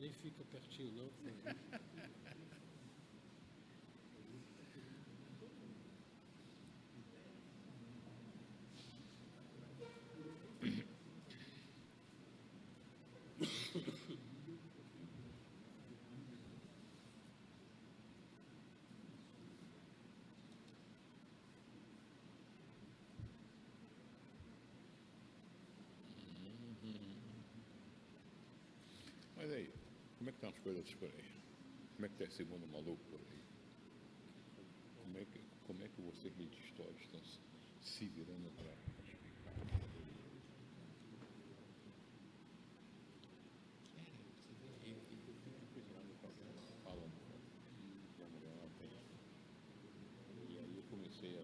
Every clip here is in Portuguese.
Nem fica pertinho, não. Mas aí, como é que estão as coisas por aí? Como é que está esse mundo maluco por aí? Como é que vocês de história estão se virando para explicar? Eu fui lá no programa falando que a mulher não tem. E aí eu comecei a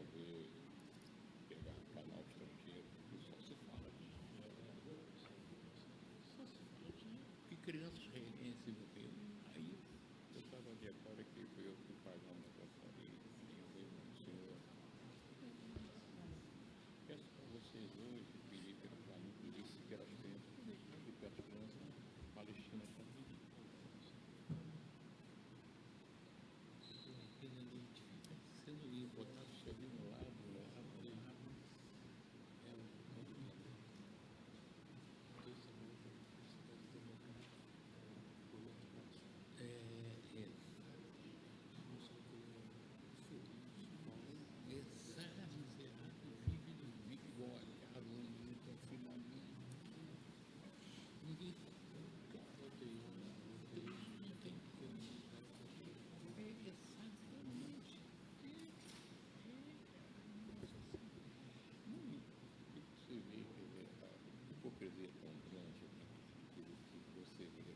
pegar canal estrangeiro, e só se fala disso. Que crianças israelenses morreram. Aí eu estava de agora que foi eu que pagar um negócio ali, e eu vejo um senhor. Peço para vocês hoje pedir pelo caminho, pedir pelas crianças, pedir pelas crianças palestinas também. Sendo botado isso ali no lado. É um complicado. Exatamente, vive igual aliado, ninguém confirma ninguém tem como. Exatamente. Você vê que a hipocrisia é tão grande que você vê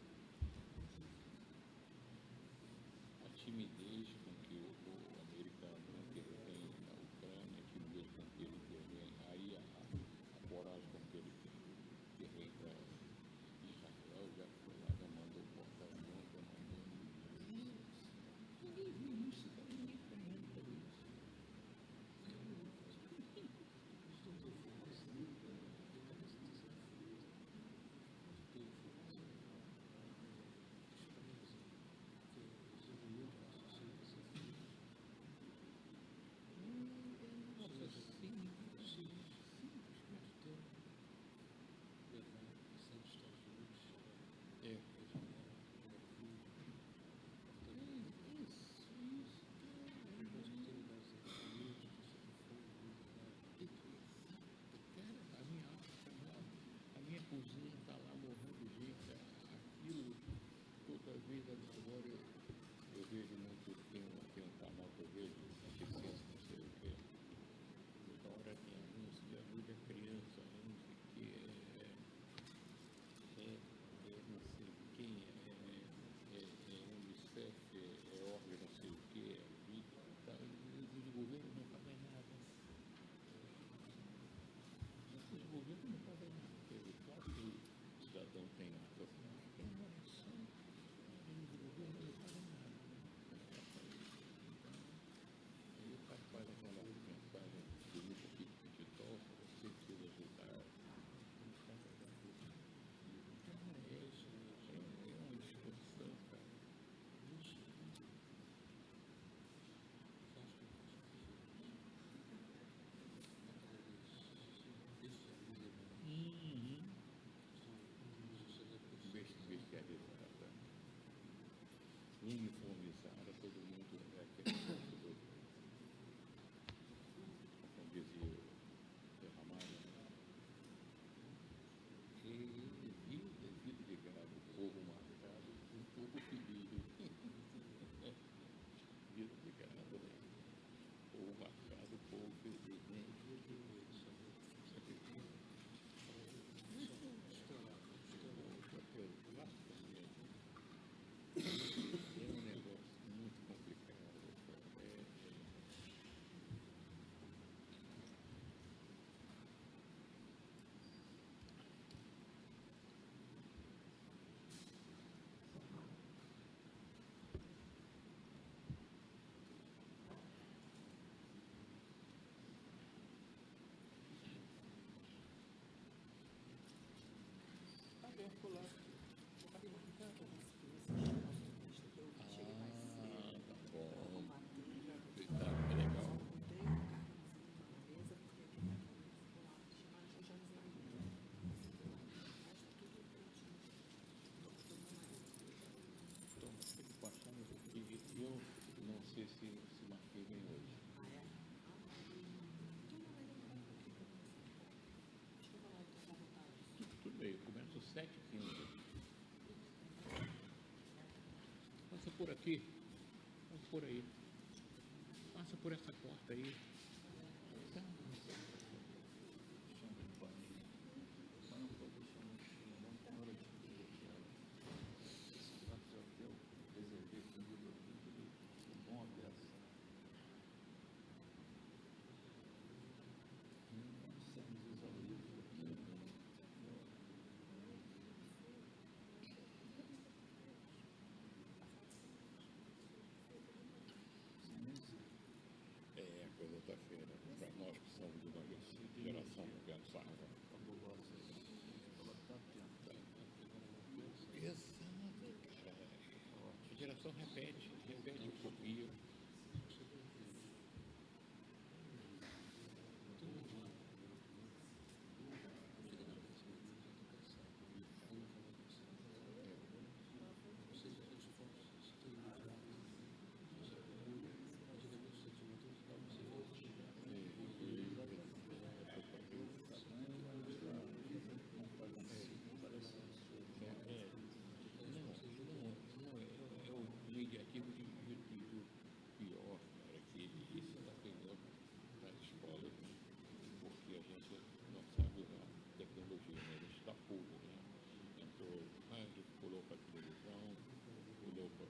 a timidez com que o americano intervém na Ucrânia, a timidez com que ele intervém, aí a coragem com que ele intervém para Israel, já foi lá, já mandou porta-avião, já mandou. Ninguém viu isso, ninguém comenta isso. Nossa, sim. É. A minha cozinha está lá morrendo de gente, aquilo toda vez agora eu vejo muito, tem um canal que eu vejo, deficiência, não sei o que. Toda hora tem anúncio de ajuda a criança, não sei o que, não sei quem, Unicef, órgão não sei o que, tá, e o governo não faz nada. O governo não faz nada. Claro que o cidadão tem uma oração, e o governo não faz nada. Aí o cara faz aquela mensagem bonita aqui que te toca, você precisa ajudar. É uma distorção, cara. Bestializada. Uniformizada, todo mundo é aquele negócio como dizia o Ramalho. Vida de gado, povo marcado, um povo ferido. Vida de gado, né? Povo marcado, povo ferido, né? É um negócio muito complicado. Tá bem, pular. Tá bem, 7h15. Passa por aqui. Passa por aí. Passa por essa porta aí. Tá. É a coisa da feira. Para nós que somos de uma geração pensável. Exato, cara. A geração repete, copia. É o mediativo de pior, cara, que isso está pegando nas escolas, né? Porque a gente não sabe usar tecnologia, né? A gente está puro, né? Entrou rádio, pulou para a televisão, pulou para o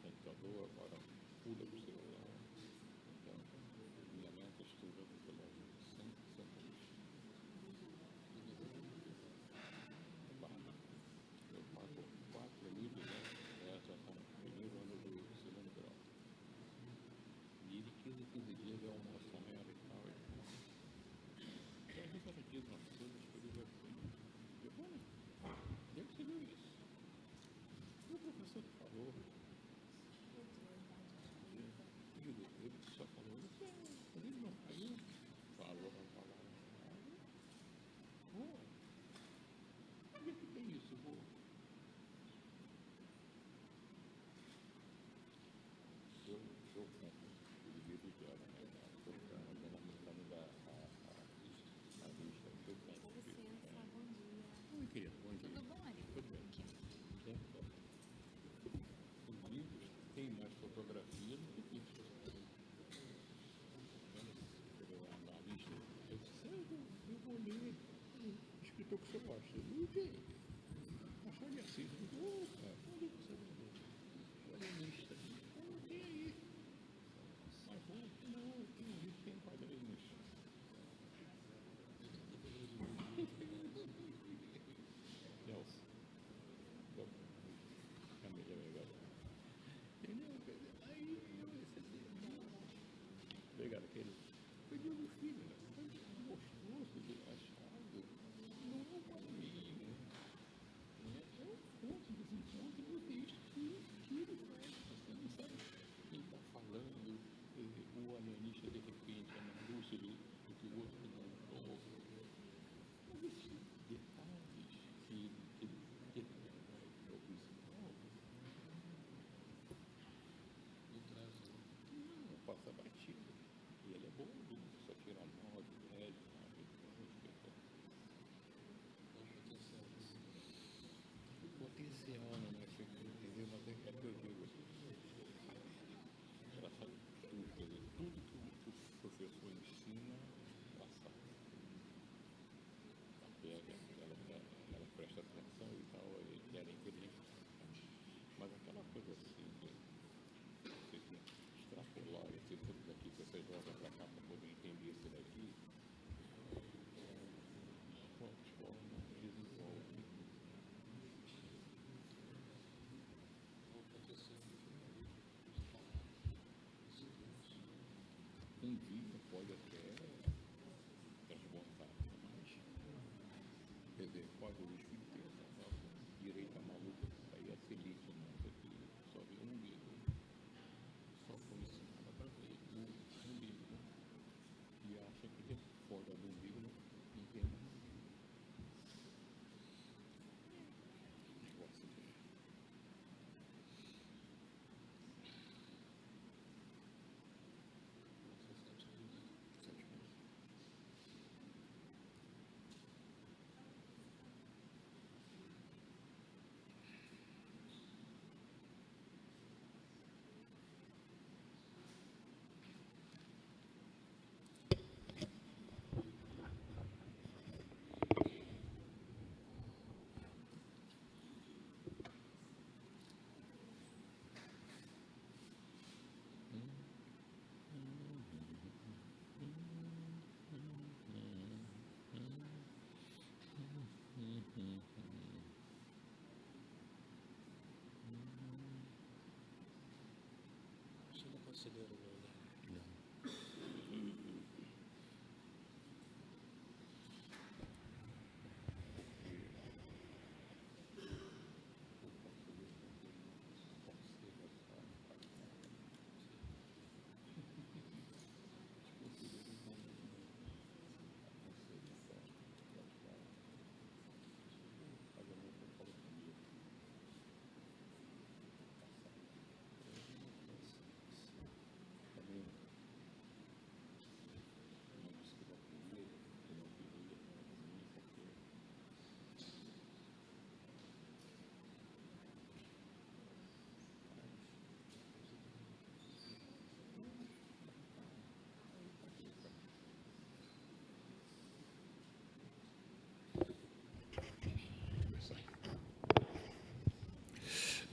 computador, agora pula para o celular. Então, minha neta estuda pela Santa Luz. Eu pago 4 livros, né? Já está no primeiro ano do segundo grau. E de 15 em 15 dias eu almoço com ela e tal. Então a gente ela diz umas coisas que eu digo assim. Eu, olha, onde você viu isso? O professor que falou. Ele só falou isso. Ele não falou. Falou, não falou. Onde é que tem isso, vô? Eu compro os livros dela, né? Ela me dá a lista que eu compro. Com licença, bom dia. Oi, querida, bom dia. Tudo bom, Ari? Tudo bem. Aqui. Os livros têm mais fotografia do que texto. Quando eu lá na lista, eu disse, eu vou ler o escritor que você gosta. E quem? Machado de Assis. Eu digo, opa, onde você vai ler? Olha a lista. Não tem aí. Mas não, tem um livro que tem quadrinhos. Nelson. Camila legal. Entendeu? Aí eu recebi. Obrigado, querido. Foi dia do filho, né? Foi gostoso de achado. Não é um quadrinho. É um conto de desencontro do texto que ele faz. Você não sabe quem está falando. O alienista, de repente, é mais lúcido do que o outro que não falou. Mas esses detalhes que ele é o principal, não passa batido. E ele é bom, só tira 9, 10, 9, o potencial não é feito, entendeu? Mas é que eu digo, ela sabe tudo, quer dizer, tudo que o professor ensina, ela sabe. Ela pega, ela presta atenção e tal, e ela é inteligente. Mas aquela coisa assim, de você extrapolar esse tudo daqui que você joga para cá para poder entender esse daqui, transforma, desenvolve. Um dia pode até transbordar, mas, quer dizer, pode o espírito ter essa direita maluca, aí é feliz, nossa, que só vê um umbigo, só foi ensinada para ver o umbigo, e acha que fora do umbigo não tem mais ninguém. Negócio de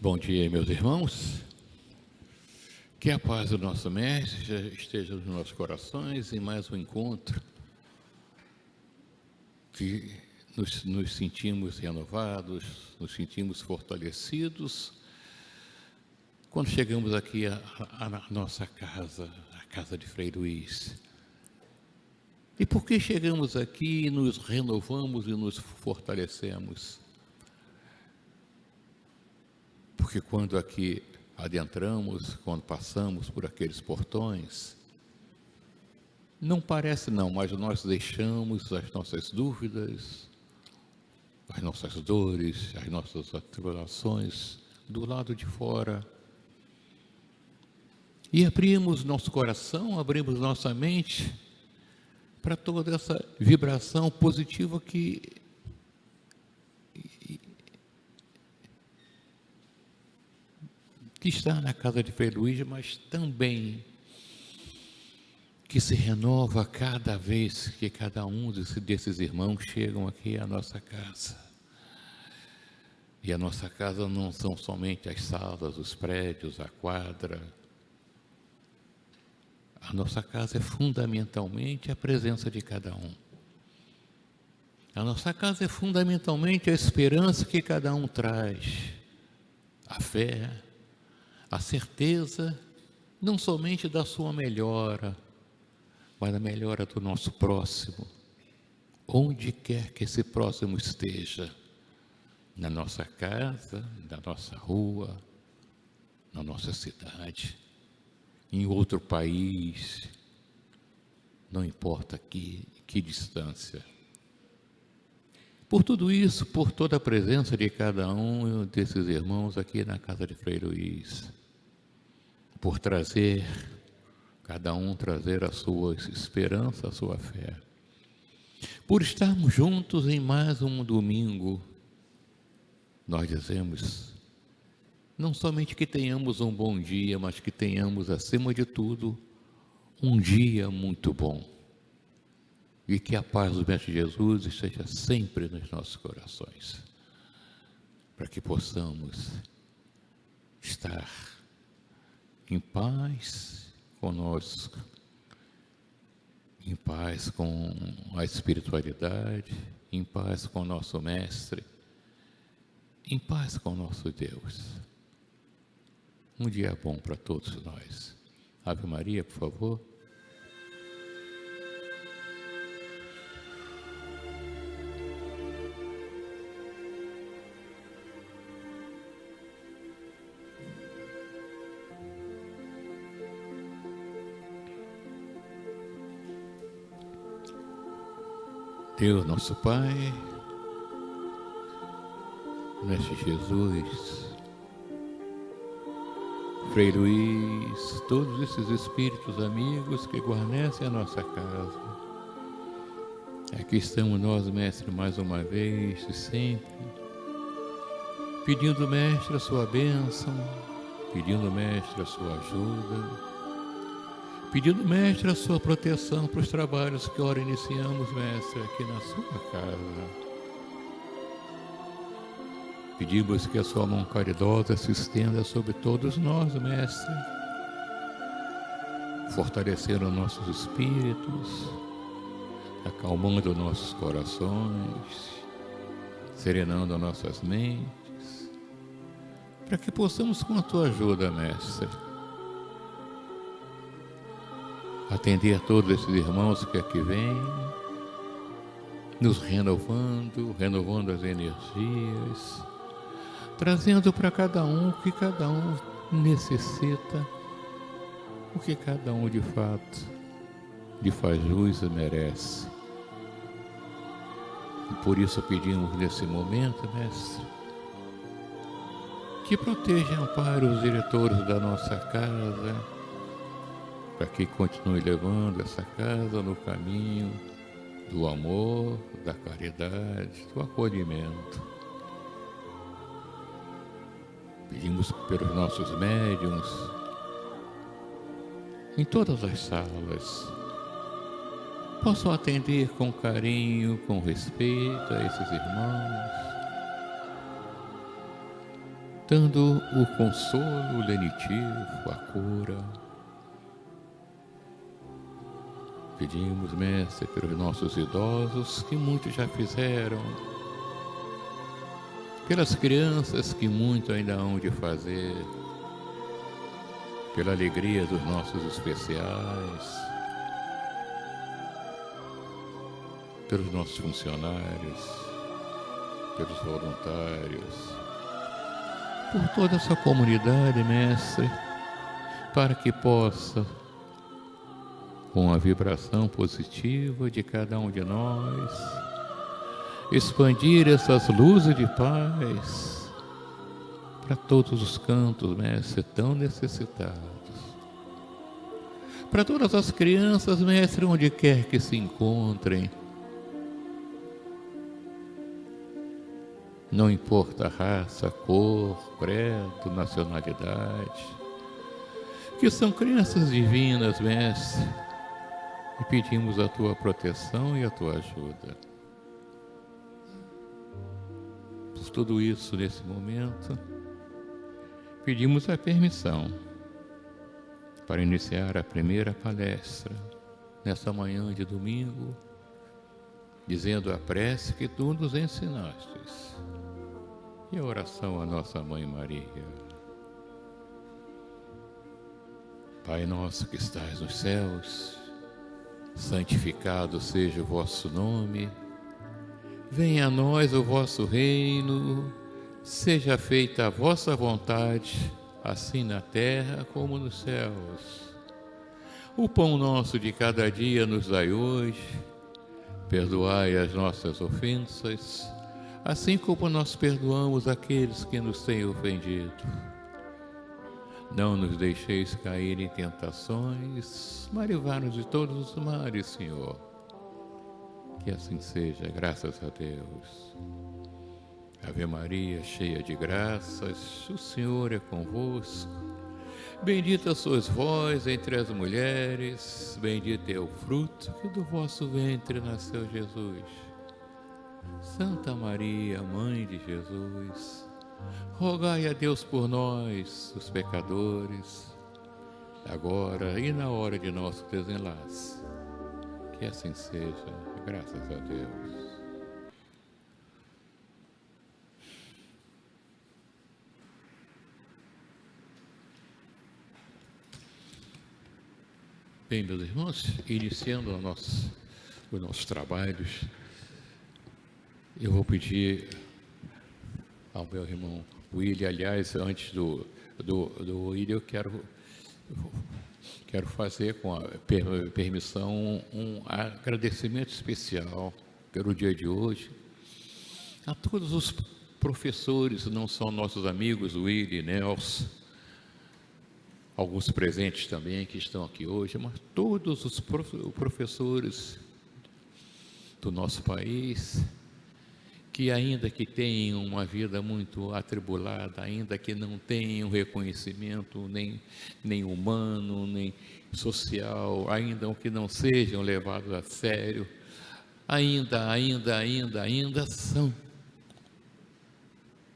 Bom dia, meus irmãos. Que a paz do nosso Mestre esteja nos nossos corações em mais um encontro que nos sentimos renovados, nos sentimos fortalecidos quando chegamos aqui à nossa casa, a casa de Frei Luís. E por que chegamos aqui e nos renovamos e nos fortalecemos? Porque quando aqui adentramos, quando passamos por aqueles portões, não parece não, mas nós deixamos as nossas dúvidas, as nossas dores, as nossas atribulações do lado de fora. E abrimos nosso coração, abrimos nossa mente para toda essa vibração positiva que está na casa de Frei Luís, mas também que se renova cada vez que cada um desses irmãos chegam aqui à nossa casa. E a nossa casa não são somente as salas, os prédios, a quadra. A nossa casa é fundamentalmente a presença de cada um. A nossa casa é fundamentalmente a esperança que cada um traz, a fé, a certeza, não somente da sua melhora, mas da melhora do nosso próximo, onde quer que esse próximo esteja, na nossa casa, na nossa rua, na nossa cidade, em outro país, não importa que distância. Por tudo isso, por toda a presença de cada um desses irmãos aqui na casa de Frei Luís, por trazer, cada um trazer a sua esperança, a sua fé, por estarmos juntos em mais um domingo, nós dizemos, não somente que tenhamos um bom dia, mas que tenhamos, acima de tudo, um dia muito bom. E que a paz do Mestre Jesus esteja sempre nos nossos corações, para que possamos estar em paz conosco, em paz com a espiritualidade, em paz com o nosso Mestre, em paz com o nosso Deus. Um dia bom para todos nós. Ave Maria, por favor. Deus, nosso Pai, Mestre Jesus, Frei Luís, todos esses espíritos amigos que guarnecem a nossa casa. Aqui estamos nós, Mestre, mais uma vez e sempre, pedindo, Mestre, a sua bênção, pedindo, Mestre, a sua ajuda, pedindo, Mestre, a sua proteção para os trabalhos que ora iniciamos, Mestre, aqui na sua casa. Pedimos que a sua mão caridosa se estenda sobre todos nós, Mestre, fortalecendo nossos espíritos, acalmando nossos corações, serenando nossas mentes, para que possamos, com a tua ajuda, Mestre, atender a todos esses irmãos que aqui vêm, nos renovando as energias, trazendo para cada um o que cada um necessita, o que cada um de fato lhe faz jus e merece. E por isso pedimos nesse momento, Mestre, que proteja e ampare os diretores da nossa casa, para que continue levando essa casa no caminho do amor, da caridade, do acolhimento. Pedimos pelos nossos médiuns, em todas as salas, possam atender com carinho, com respeito a esses irmãos, dando o consolo, o lenitivo, a cura. Pedimos, Mestre, pelos nossos idosos, que muitos já fizeram, pelas crianças que muito ainda hão de fazer, pela alegria dos nossos especiais, pelos nossos funcionários, pelos voluntários, por toda essa comunidade, Mestre, para que possa, com a vibração positiva de cada um de nós, expandir essas luzes de paz para todos os cantos, Mestre, tão necessitados. Para todas as crianças, Mestre, onde quer que se encontrem, não importa a raça, cor, credo, nacionalidade, que são crianças divinas, Mestre, e pedimos a Tua proteção e a Tua ajuda. Por tudo isso, nesse momento, pedimos a permissão para iniciar a primeira palestra, nessa manhã de domingo, dizendo a prece que Tu nos ensinastes e a oração à nossa Mãe Maria. Pai nosso que estais nos céus, santificado seja o vosso nome, venha a nós o vosso reino, seja feita a vossa vontade, assim na terra como nos céus. O pão nosso de cada dia nos dai hoje, perdoai as nossas ofensas, assim como nós perdoamos aqueles que nos têm ofendido. Não nos deixeis cair em tentações, mas livrai-nos de todos os males, Senhor. Que assim seja, graças a Deus. Ave Maria, cheia de graças, o Senhor é convosco. Bendita sois vós entre as mulheres, bendito é o fruto que do vosso ventre nasceu Jesus. Santa Maria, Mãe de Jesus, rogai a Deus por nós, os pecadores, agora e na hora de nosso desenlace. Que assim seja, graças a Deus. Bem, meus irmãos, iniciando os nossos trabalhos, eu vou pedir ao meu irmão William, aliás, antes do William, eu quero fazer, com a permissão, um agradecimento especial pelo dia de hoje a todos os professores, não só nossos amigos, William e Nelson, alguns presentes também que estão aqui hoje, mas todos os professores do nosso país, que ainda que tenham uma vida muito atribulada, ainda que não tenham reconhecimento nem humano, nem social, ainda que não sejam levados a sério, ainda são,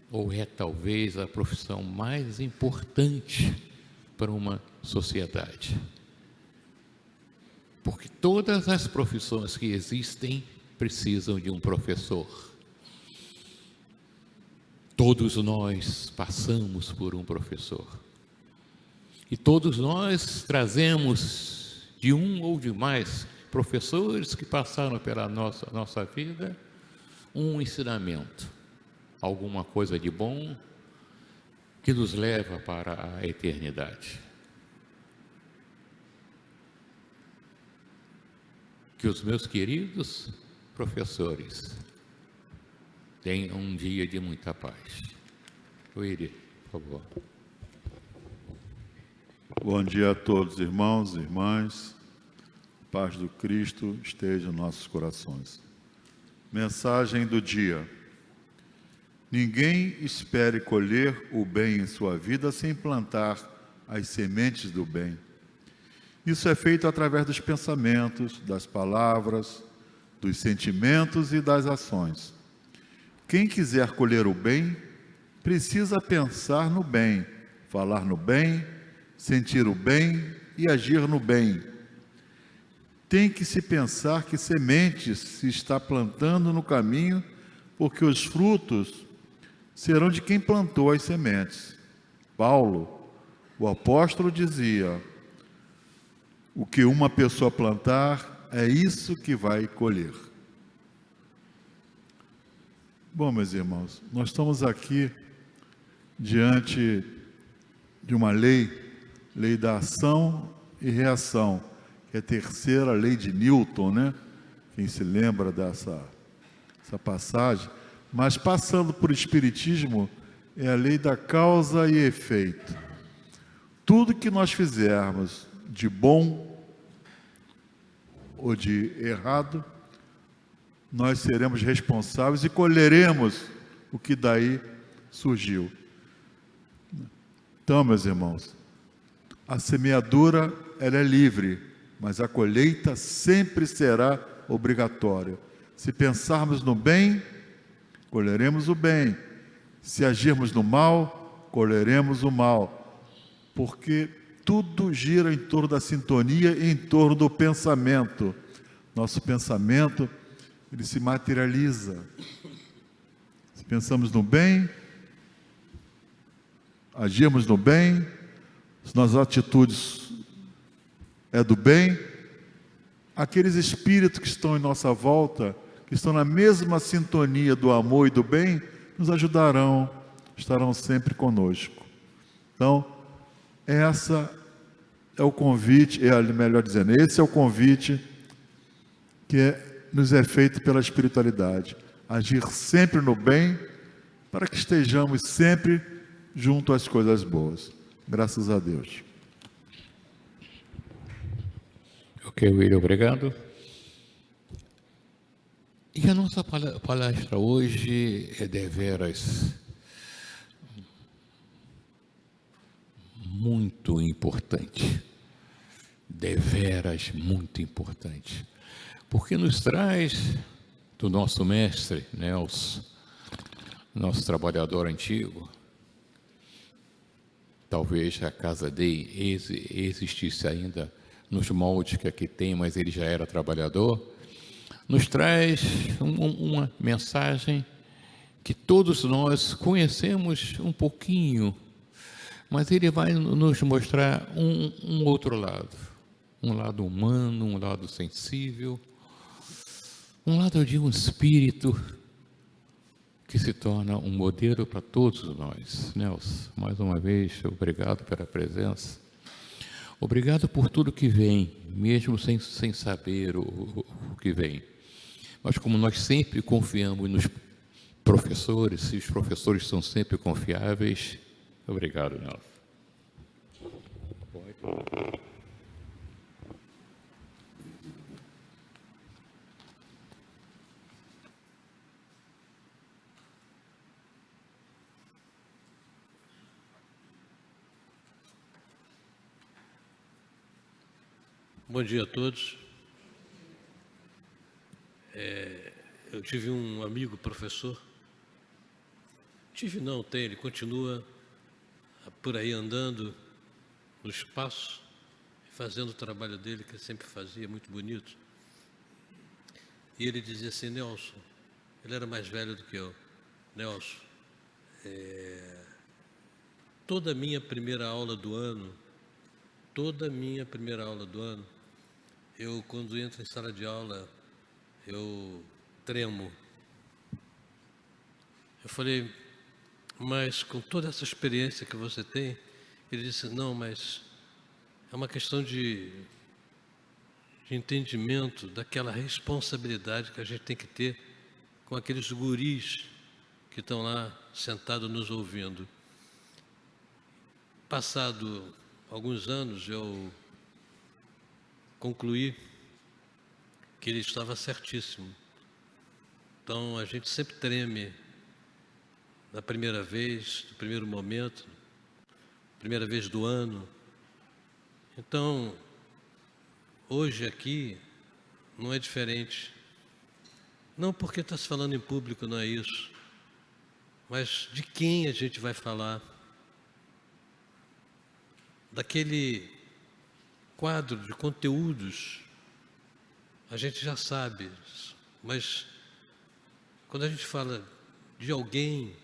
ou é talvez a profissão mais importante para uma sociedade. Porque todas as profissões que existem precisam de um professor. Todos nós passamos por um professor. E todos nós trazemos de um ou de mais professores que passaram pela nossa vida, um ensinamento, alguma coisa de bom que nos leva para a eternidade. Que os meus queridos professores tenham um dia de muita paz. Willy, por favor. Bom dia a todos, irmãos e irmãs. A paz do Cristo esteja em nossos corações. Mensagem do dia. Ninguém espere colher o bem em sua vida sem plantar as sementes do bem. Isso é feito através dos pensamentos, das palavras, dos sentimentos e das ações. Quem quiser colher o bem, precisa pensar no bem, falar no bem, sentir o bem e agir no bem. Tem que se pensar que sementes se está plantando no caminho, porque os frutos serão de quem plantou as sementes. Paulo, o apóstolo, dizia: o que uma pessoa plantar, é isso que vai colher. Bom, meus irmãos, nós estamos aqui diante de uma lei da ação e reação, que é a terceira lei de Newton, né? Quem se lembra dessa passagem? Mas passando por Espiritismo, é a lei da causa e efeito. Tudo que nós fizermos de bom ou de errado, nós seremos responsáveis e colheremos o que daí surgiu. Então, meus irmãos, a semeadura ela é livre, mas a colheita sempre será obrigatória. Se pensarmos no bem, colheremos o bem. Se agirmos no mal, colheremos o mal. Porque tudo gira em torno da sintonia e em torno do pensamento. Nosso pensamento, ele se materializa. Se pensamos no bem, agirmos no bem, se nossas atitudes é do bem, aqueles espíritos que estão em nossa volta, que estão na mesma sintonia do amor e do bem, nos ajudarão, estarão sempre conosco. Então, essa é o convite, melhor dizendo, esse é o convite que nos é feito pela espiritualidade. Agir sempre no bem, para que estejamos sempre junto às coisas boas. Graças a Deus. Ok, William, obrigado. E a nossa palestra hoje é deveras muito importante. Deveras muito importante. Porque nos traz do nosso mestre, Nelson, nosso trabalhador antigo. Talvez a casa dele existisse ainda nos moldes que aqui tem, mas ele já era trabalhador. Nos traz uma mensagem que todos nós conhecemos um pouquinho, mas ele vai nos mostrar um outro lado, um lado humano, um lado sensível, um lado de um espírito que se torna um modelo para todos nós. Nelson, mais uma vez, obrigado pela presença. Obrigado por tudo que vem, mesmo sem saber o que vem. Mas como nós sempre confiamos nos professores, e os professores são sempre confiáveis, obrigado, Nelson. Bom dia a todos. Eu tive um amigo professor. Ele continua por aí andando no espaço, fazendo o trabalho dele, que ele sempre fazia, muito bonito. E ele dizia assim: Nelson, ele era mais velho do que eu, Nelson, toda a minha primeira aula do ano, Eu, quando entro em sala de aula, eu tremo. Eu falei, mas com toda essa experiência que você tem, ele disse, não, mas é uma questão de entendimento daquela responsabilidade que a gente tem que ter com aqueles guris que estão lá sentados nos ouvindo. Passado alguns anos, eu concluí que ele estava certíssimo. Então, a gente sempre treme na primeira vez, no primeiro momento, primeira vez do ano. Então, hoje aqui não é diferente. Não porque está se falando em público, não é isso. Mas de quem a gente vai falar? Daquele quadro de conteúdos, a gente já sabe. Mas quando a gente fala de alguém,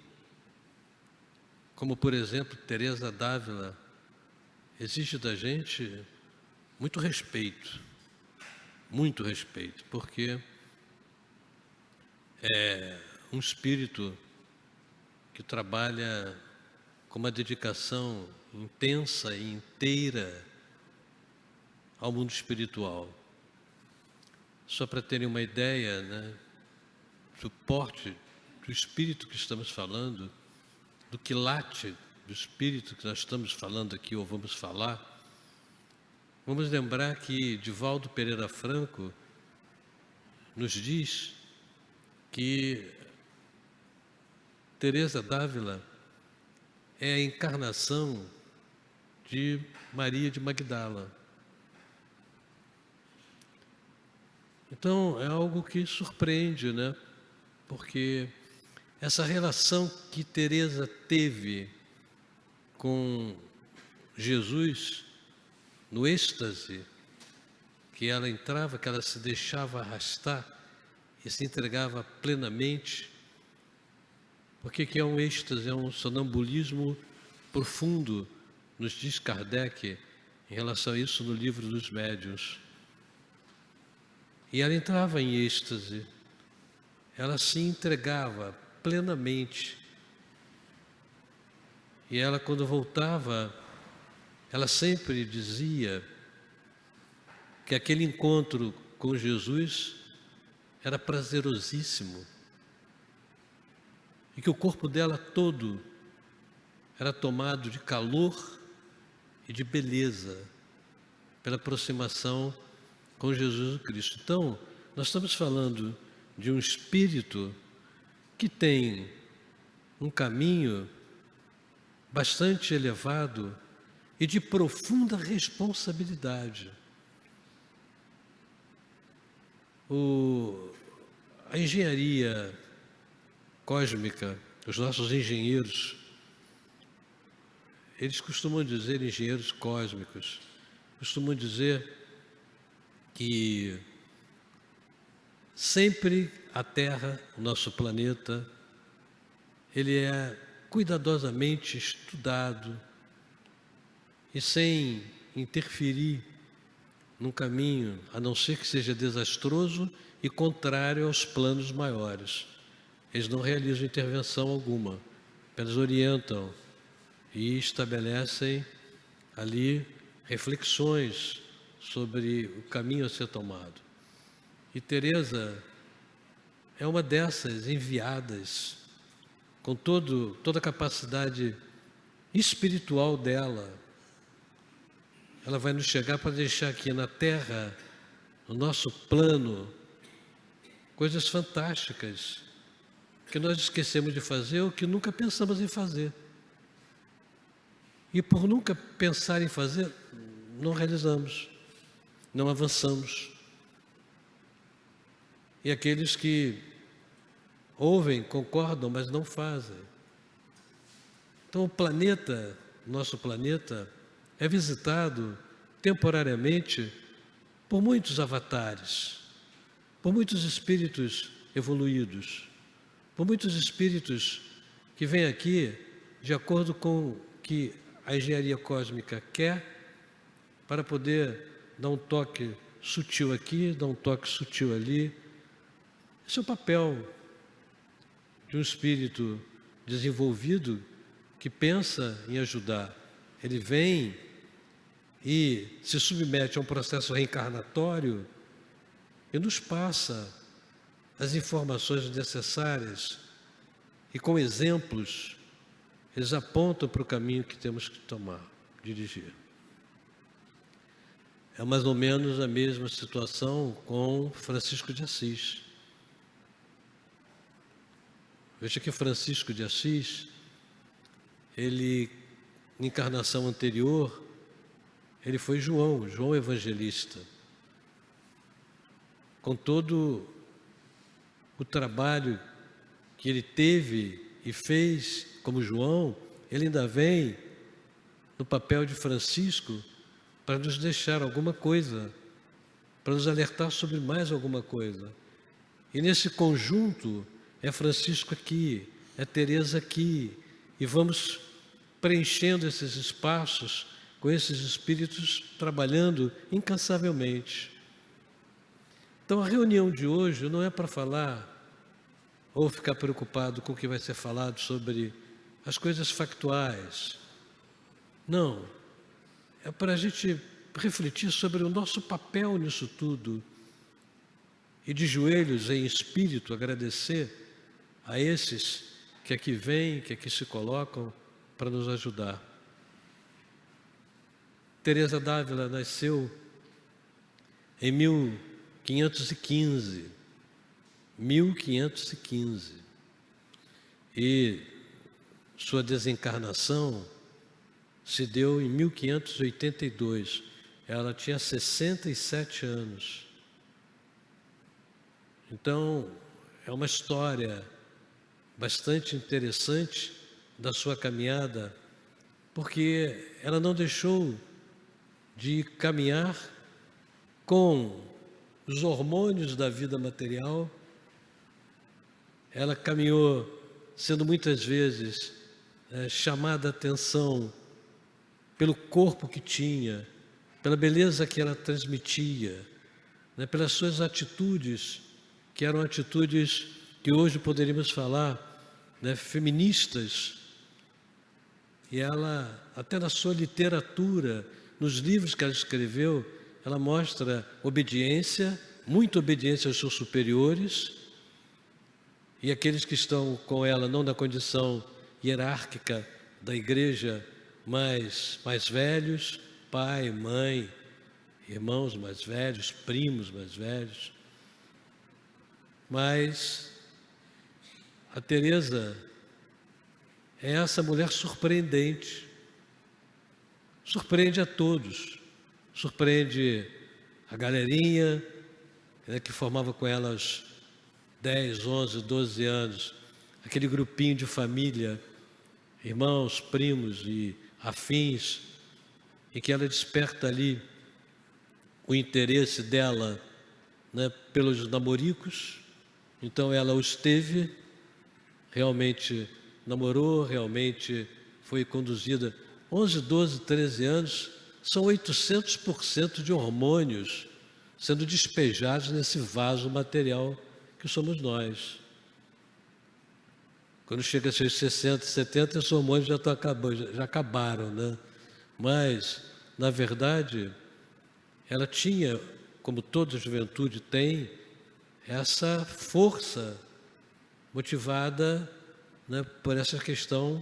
como por exemplo Teresa d'Ávila, exige da gente muito respeito, porque é um espírito que trabalha com uma dedicação intensa e inteira ao mundo espiritual. Só para terem uma ideia, né, do porte do espírito que estamos falando, do quilate do espírito que nós estamos falando aqui ou vamos falar, vamos lembrar que Divaldo Pereira Franco nos diz que Teresa d'Ávila é a encarnação de Maria de Magdala. Então, é algo que surpreende, né? Porque essa relação que Teresa teve com Jesus, no êxtase, que ela entrava, que ela se deixava arrastar e se entregava plenamente. Porque que é um êxtase, é um sonambulismo profundo, nos diz Kardec, em relação a isso no livro dos Médiuns. E ela entrava em êxtase, ela se entregava plenamente. E ela, quando voltava, ela sempre dizia que aquele encontro com Jesus era prazerosíssimo e que o corpo dela todo era tomado de calor e de beleza pela aproximação com Jesus Cristo. Então, nós estamos falando de um espírito que tem um caminho bastante elevado e de profunda responsabilidade. A engenharia cósmica, os nossos engenheiros, eles costumam dizer, engenheiros cósmicos, costumam dizer que sempre a Terra, o nosso planeta, ele é cuidadosamente estudado e sem interferir num caminho, a não ser que seja desastroso e contrário aos planos maiores. Eles não realizam intervenção alguma, apenas orientam e estabelecem ali reflexões sobre o caminho a ser tomado. E Teresa é uma dessas enviadas, com toda a capacidade espiritual dela. Ela vai nos chegar para deixar aqui na Terra, no nosso plano, coisas fantásticas que nós esquecemos de fazer ou que nunca pensamos em fazer. E por nunca pensar em fazer, não realizamos, não avançamos. E aqueles que ouvem, concordam, mas não fazem. Então o planeta, nosso planeta, é visitado temporariamente por muitos avatares, por muitos espíritos evoluídos, por muitos espíritos que vêm aqui de acordo com o que a engenharia cósmica quer, para poder dar um toque sutil aqui, dá um toque sutil ali. Esse é o papel de um espírito desenvolvido que pensa em ajudar. Ele vem e se submete a um processo reencarnatório e nos passa as informações necessárias e com exemplos eles apontam para o caminho que temos que tomar, dirigir. É mais ou menos a mesma situação com Francisco de Assis. Veja que Francisco de Assis, ele, na encarnação anterior, ele foi João Evangelista. Com todo o trabalho que ele teve e fez como João, ele ainda vem no papel de Francisco para nos deixar alguma coisa, para nos alertar sobre mais alguma coisa. E nesse conjunto é Francisco aqui, é Teresa aqui, e vamos preenchendo esses espaços com esses espíritos trabalhando incansavelmente. Então a reunião de hoje não é para falar ou ficar preocupado com o que vai ser falado sobre as coisas factuais. Não, é para a gente refletir sobre o nosso papel nisso tudo e de joelhos em espírito agradecer a esses que aqui vêm, que aqui se colocam para nos ajudar. Teresa d'Ávila nasceu em 1515, e sua desencarnação se deu em 1582. Ela tinha 67 anos. Então, é uma história bastante interessante da sua caminhada, porque ela não deixou de caminhar com os hormônios da vida material. Ela caminhou sendo muitas vezes chamada a atenção pelo corpo que tinha, pela beleza que ela transmitia, né, pelas suas atitudes, que eram atitudes que hoje poderíamos falar, né, feministas. E ela, até na sua literatura, nos livros que ela escreveu, ela mostra obediência, muita obediência aos seus superiores, e aqueles que estão com ela não na condição hierárquica da igreja, mas mais velhos, pai, mãe, irmãos mais velhos, primos mais velhos. Mas a Teresa é essa mulher surpreendente, surpreende a todos, surpreende a galerinha, né, que formava com ela aos 10, 11, 12 anos, aquele grupinho de família, irmãos, primos e afins, e que ela desperta ali o interesse dela, né, pelos namoricos. Então ela os teve, realmente namorou, realmente foi conduzida. 11, 12, 13 anos, são 800% de hormônios sendo despejados nesse vaso material que somos nós. Quando chega a seus 60, 70, esses hormônios já estão acabando, já acabaram, né? Mas, na verdade, ela tinha, como toda juventude tem, essa força motivada, né, por essa questão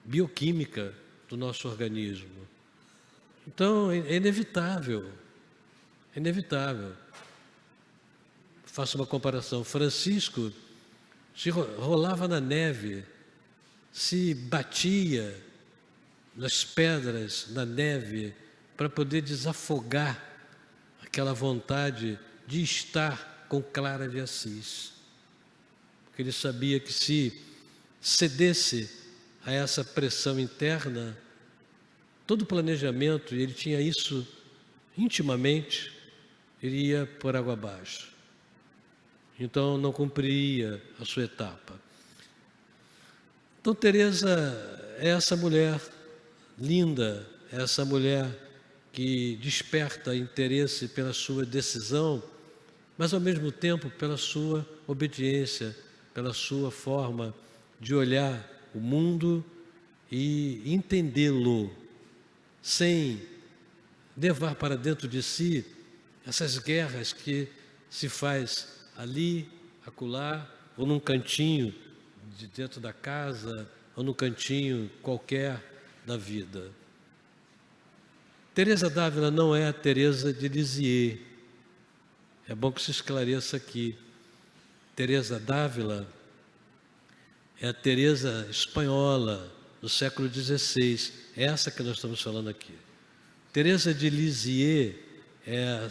bioquímica do nosso organismo. Então, é inevitável, é inevitável. Faço uma comparação. Francisco se rolava na neve, se batia nas pedras, na neve, para poder desafogar aquela vontade de estar com Clara de Assis. Porque ele sabia que se cedesse a essa pressão interna, todo o planejamento, e ele tinha isso intimamente, iria por água abaixo. Então não cumpriria a sua etapa. Então Teresa é essa mulher linda, é essa mulher que desperta interesse pela sua decisão, mas ao mesmo tempo pela sua obediência, pela sua forma de olhar o mundo e entendê-lo, sem levar para dentro de si essas guerras que se faz ali, acolá, ou num cantinho de dentro da casa, ou num cantinho qualquer da vida. Teresa d'Ávila não é a Teresa de Lisieux. É bom que se esclareça aqui. Teresa d'Ávila é a Teresa espanhola do século XVI. É essa que nós estamos falando aqui. Teresa de Lisieux é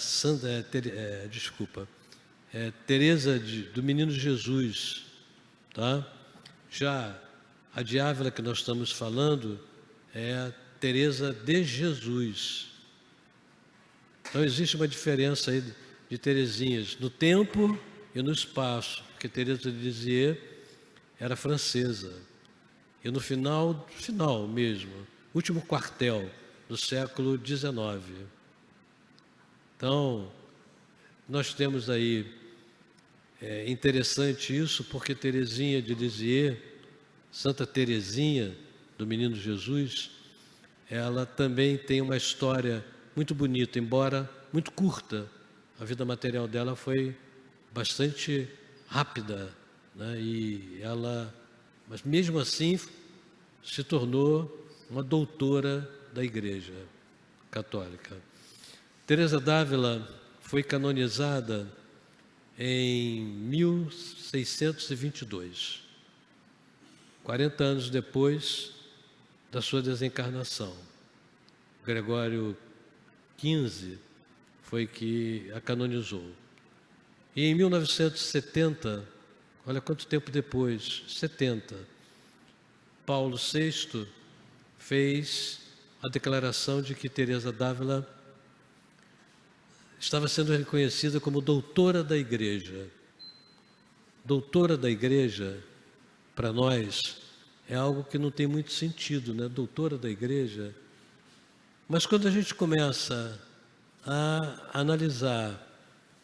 Teresa do Menino Jesus, tá? Já a de Ávila que nós estamos falando é a Teresa de Jesus. Então existe uma diferença aí de Teresinhas no tempo e no espaço, porque Teresa de Lisieux era francesa. E no final mesmo, último quartel do século XIX. Então, nós temos aí, interessante isso, porque Teresinha de Lisieux, Santa Teresinha do Menino Jesus, ela também tem uma história muito bonita, embora muito curta. A vida material dela foi bastante rápida, né? Mas mesmo assim se tornou uma doutora da Igreja Católica. Teresa d'Ávila foi canonizada em 1622, 40 anos depois da sua desencarnação. Gregório XV foi que a canonizou. E em 1970, olha quanto tempo depois, 70, Paulo VI fez a declaração de que Teresa d'Ávila estava sendo reconhecida como doutora da Igreja. Doutora da Igreja, para nós, é algo que não tem muito sentido, né? Doutora da Igreja. Mas quando a gente começa a analisar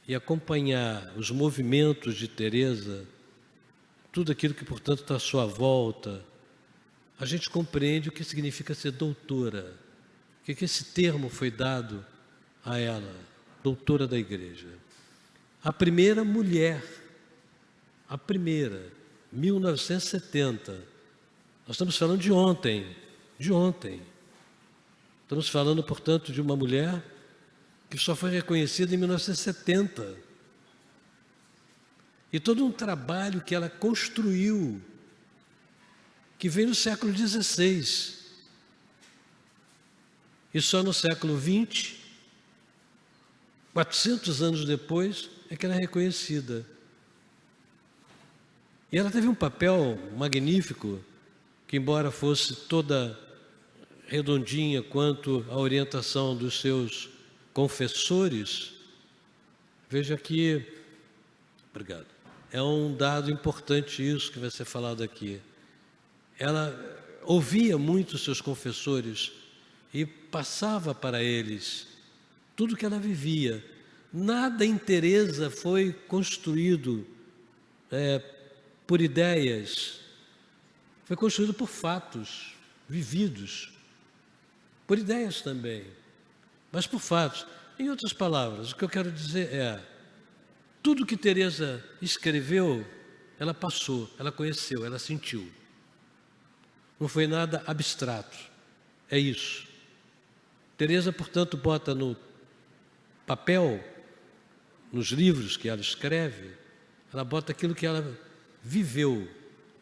e acompanhar os movimentos de Teresa, tudo aquilo que, portanto, está à sua volta, a gente compreende o que significa ser doutora, o que esse termo foi dado a ela, doutora da Igreja. A primeira mulher, 1970. Nós estamos falando de ontem. Estamos falando, portanto, de uma mulher que só foi reconhecida em 1970. E todo um trabalho que ela construiu, que veio no século XVI. E só no século XX, 400 anos depois, é que ela é reconhecida. E ela teve um papel magnífico, que embora fosse toda redondinha quanto à orientação dos seus confessores, veja que, obrigado, é um dado importante isso que vai ser falado aqui. Ela ouvia muito os seus confessores e passava para eles tudo que ela vivia. Nada em Teresa foi construído por ideias, foi construído por fatos vividos, por ideias também, mas por fatos. Em outras palavras, o que eu quero dizer é, tudo que Teresa escreveu, ela passou, ela conheceu, ela sentiu. Não foi nada abstrato, é isso. Teresa, portanto, bota no papel, nos livros que ela escreve, ela bota aquilo que ela viveu,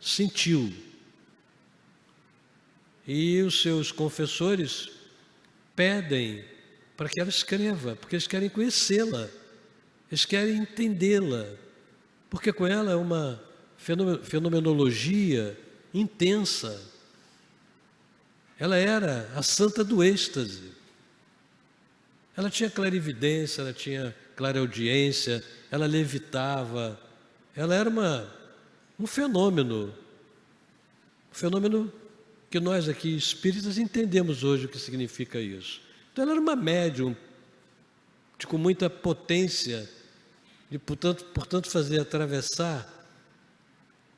sentiu. E os seus confessores pedem para que ela escreva, porque eles querem conhecê-la, eles querem entendê-la, porque com ela é uma fenomenologia intensa. Ela era a santa do êxtase. Ela tinha clarividência, ela tinha clareaudiência, ela levitava. Ela era um fenômeno que nós aqui espíritas entendemos hoje o que significa isso. Então ela era uma médium com muita potência, de portanto fazer atravessar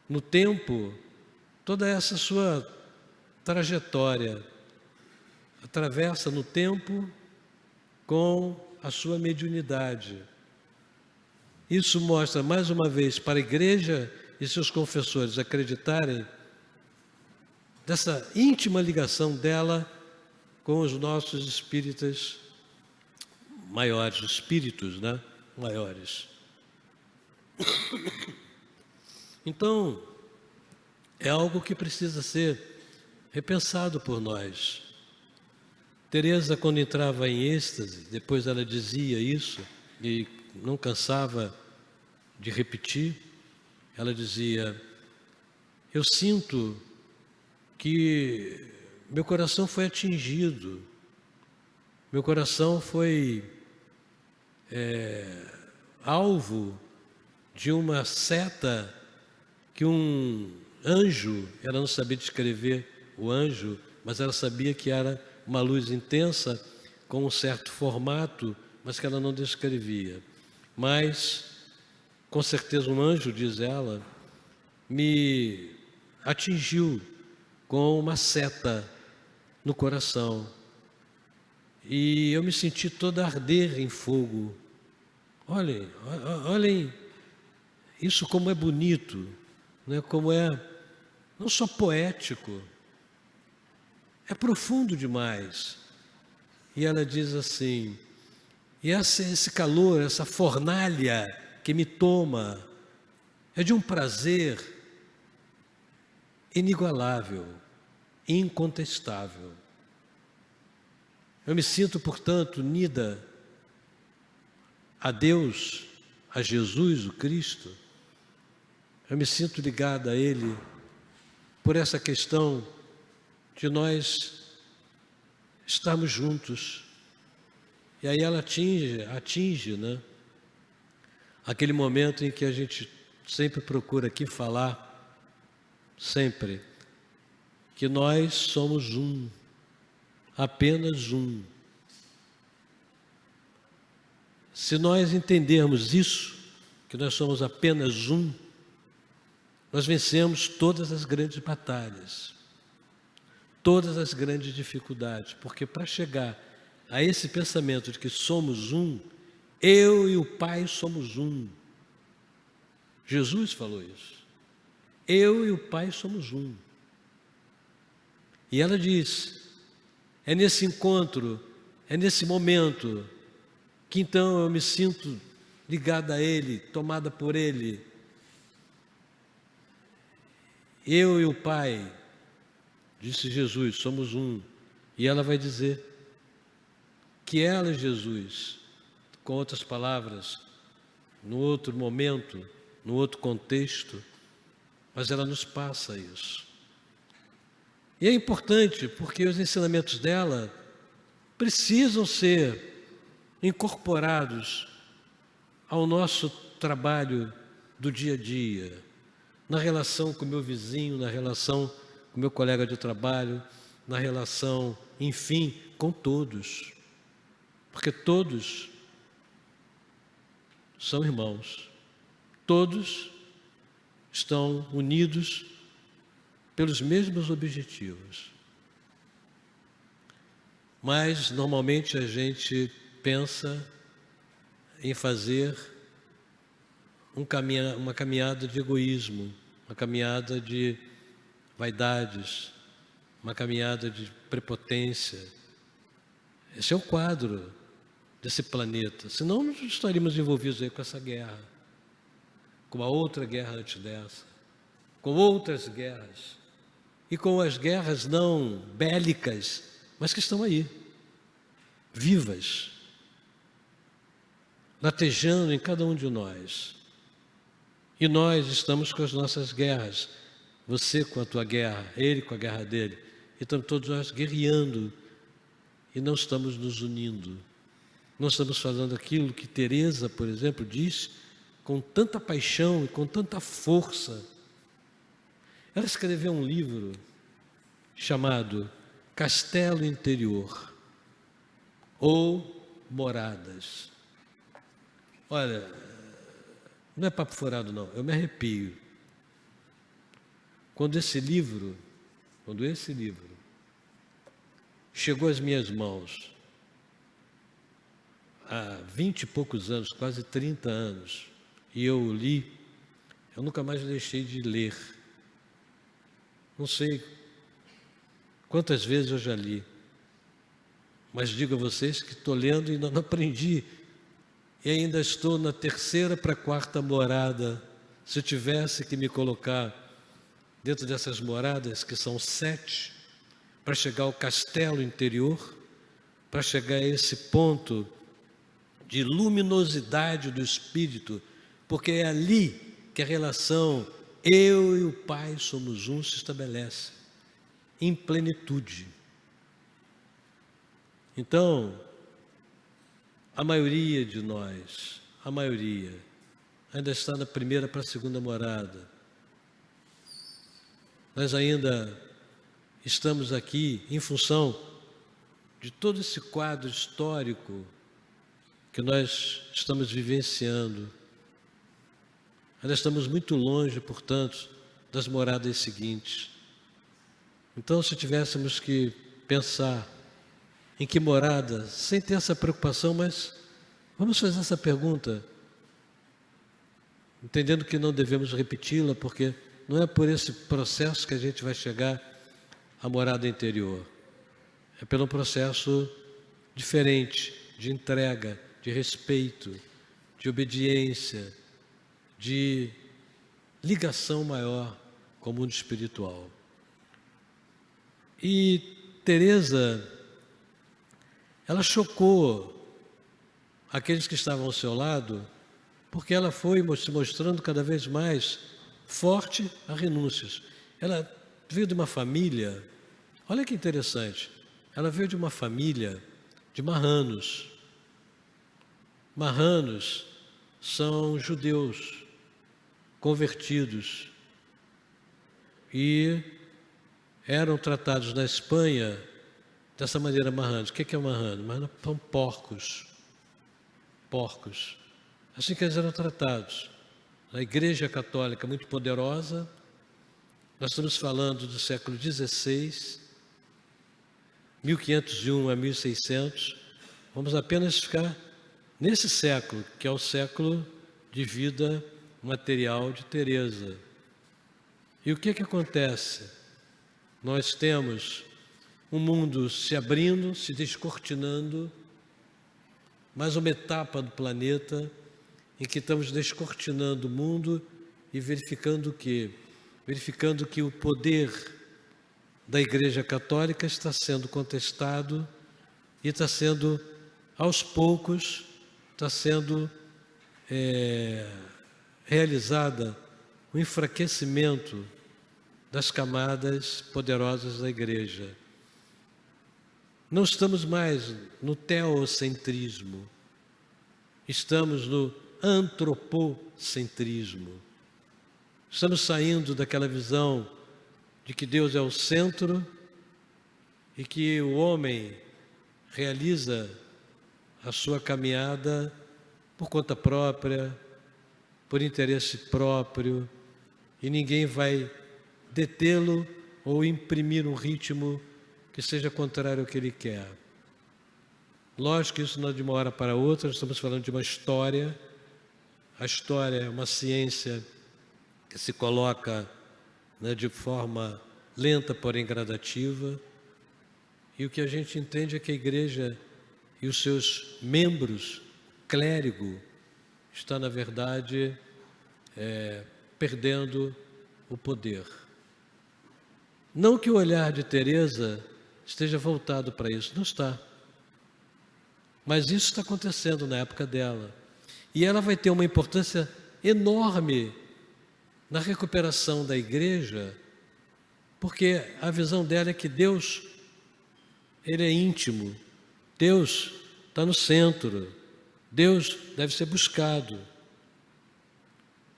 no tempo toda essa sua trajetória. Atravessa no tempo com a sua mediunidade. Isso mostra, mais uma vez, para a igreja e seus confessores acreditarem dessa íntima ligação dela com os nossos espíritas maiores, os espíritos, né, maiores. Então, é algo que precisa ser repensado por nós. Teresa, quando entrava em êxtase, depois ela dizia isso e não cansava de repetir, ela dizia: eu sinto que meu coração foi atingido, meu coração foi alvo de uma seta que um anjo, ela não sabia descrever o anjo, mas ela sabia que era uma luz intensa com um certo formato, mas que ela não descrevia. Mas, com certeza, um anjo, diz ela, me atingiu com uma seta no coração. E eu me senti toda arder em fogo. Olhem isso como é bonito, né? Como é não só poético, é profundo demais. E ela diz assim: e esse calor, essa fornalha que me toma, é de um prazer inigualável, incontestável. Eu me sinto, portanto, unida a Deus, a Jesus, o Cristo. Eu me sinto ligada a Ele por essa questão de nós estarmos juntos. E aí ela atinge, né, aquele momento em que a gente sempre procura aqui falar, sempre, que nós somos um, apenas um. Se nós entendermos isso, que nós somos apenas um, nós vencemos todas as grandes batalhas, todas as grandes dificuldades, porque para chegar a esse pensamento de que somos um, eu e o Pai somos um. Jesus falou isso. Eu e o Pai somos um. E ela diz, é nesse encontro, é nesse momento, que então eu me sinto ligada a Ele, tomada por Ele. Eu e o Pai, disse Jesus, somos um. E ela vai dizer que ela, Jesus, com outras palavras, no outro momento, no outro contexto, mas ela nos passa isso. E é importante porque os ensinamentos dela precisam ser incorporados ao nosso trabalho do dia a dia, na relação com o meu vizinho, na relação com o meu colega de trabalho, na relação, enfim, com todos. Porque todos são irmãos, todos estão unidos pelos mesmos objetivos. Mas, normalmente, a gente pensa em fazer uma caminhada de egoísmo, uma caminhada de vaidades, uma caminhada de prepotência. Esse é o quadro desse planeta. Senão, nós estaríamos envolvidos aí com essa guerra, com uma outra guerra antes dessa, com outras guerras, e com as guerras não bélicas, mas que estão aí, vivas, latejando em cada um de nós. E nós estamos com as nossas guerras, você com a tua guerra, ele com a guerra dele, e estamos todos nós guerreando, e não estamos nos unindo. Não estamos fazendo aquilo que Teresa, por exemplo, diz com tanta paixão e com tanta força. Ela escreveu um livro chamado Castelo Interior. ou moradas. Olha, não é papo furado não, eu me arrepio. Quando esse livro chegou às minhas mãos, há 20 e poucos anos, quase 30 anos, e eu o li, eu nunca mais deixei de ler. Não sei quantas vezes eu já li, mas digo a vocês que estou lendo e não aprendi, e ainda estou na 3ª para 4ª morada. Se eu tivesse que me colocar dentro dessas moradas, que são 7, para chegar ao castelo interior, para chegar a esse ponto de luminosidade do Espírito, porque é ali que a relação eu e o Pai somos um se estabelece, em plenitude. Então, a maioria de nós, ainda está na 1ª para a 2ª morada. Nós ainda estamos aqui em função de todo esse quadro histórico que nós estamos vivenciando. Ainda estamos muito longe, portanto, das moradas seguintes. Então, se tivéssemos que pensar em que morada, sem ter essa preocupação, mas vamos fazer essa pergunta, entendendo que não devemos repeti-la, porque não é por esse processo que a gente vai chegar à morada interior. É pelo processo diferente, de entrega, de respeito, de obediência, de ligação maior com o mundo espiritual. E Teresa, ela chocou aqueles que estavam ao seu lado, porque ela foi se mostrando cada vez mais forte a renúncias. Ela veio de uma família, olha que interessante, ela veio de uma família de marranos. Marranos são judeus convertidos e eram tratados na Espanha dessa maneira marranos. O que é marrano? Marrano são porcos. Porcos. Assim que eles eram tratados. A Igreja Católica muito poderosa, nós estamos falando do século XVI, 1501 a 1600, vamos apenas ficar nesse século, que é o século de vida material de Teresa. E o que acontece? Nós temos um mundo se abrindo, se descortinando, mais uma etapa do planeta em que estamos descortinando o mundo e verificando o quê? Verificando que o poder da Igreja Católica está sendo contestado e está sendo, aos poucos, está sendo realizada o enfraquecimento das camadas poderosas da Igreja. Não estamos mais no teocentrismo, estamos no antropocentrismo. Estamos saindo daquela visão de que Deus é o centro e que o homem realiza a sua caminhada por conta própria, por interesse próprio, e ninguém vai detê-lo ou imprimir um ritmo que seja contrário ao que ele quer. Lógico que isso não é de uma hora para outra, estamos falando de uma história. A história é uma ciência que se coloca, né, de forma lenta, porém gradativa. E o que a gente entende é que a Igreja e os seus membros, clérigo, está, na verdade, perdendo o poder. Não que o olhar de Teresa esteja voltado para isso, não está. Mas isso está acontecendo na época dela. E ela vai ter uma importância enorme na recuperação da Igreja, porque a visão dela é que Deus, Ele é íntimo, Deus está no centro, Deus deve ser buscado.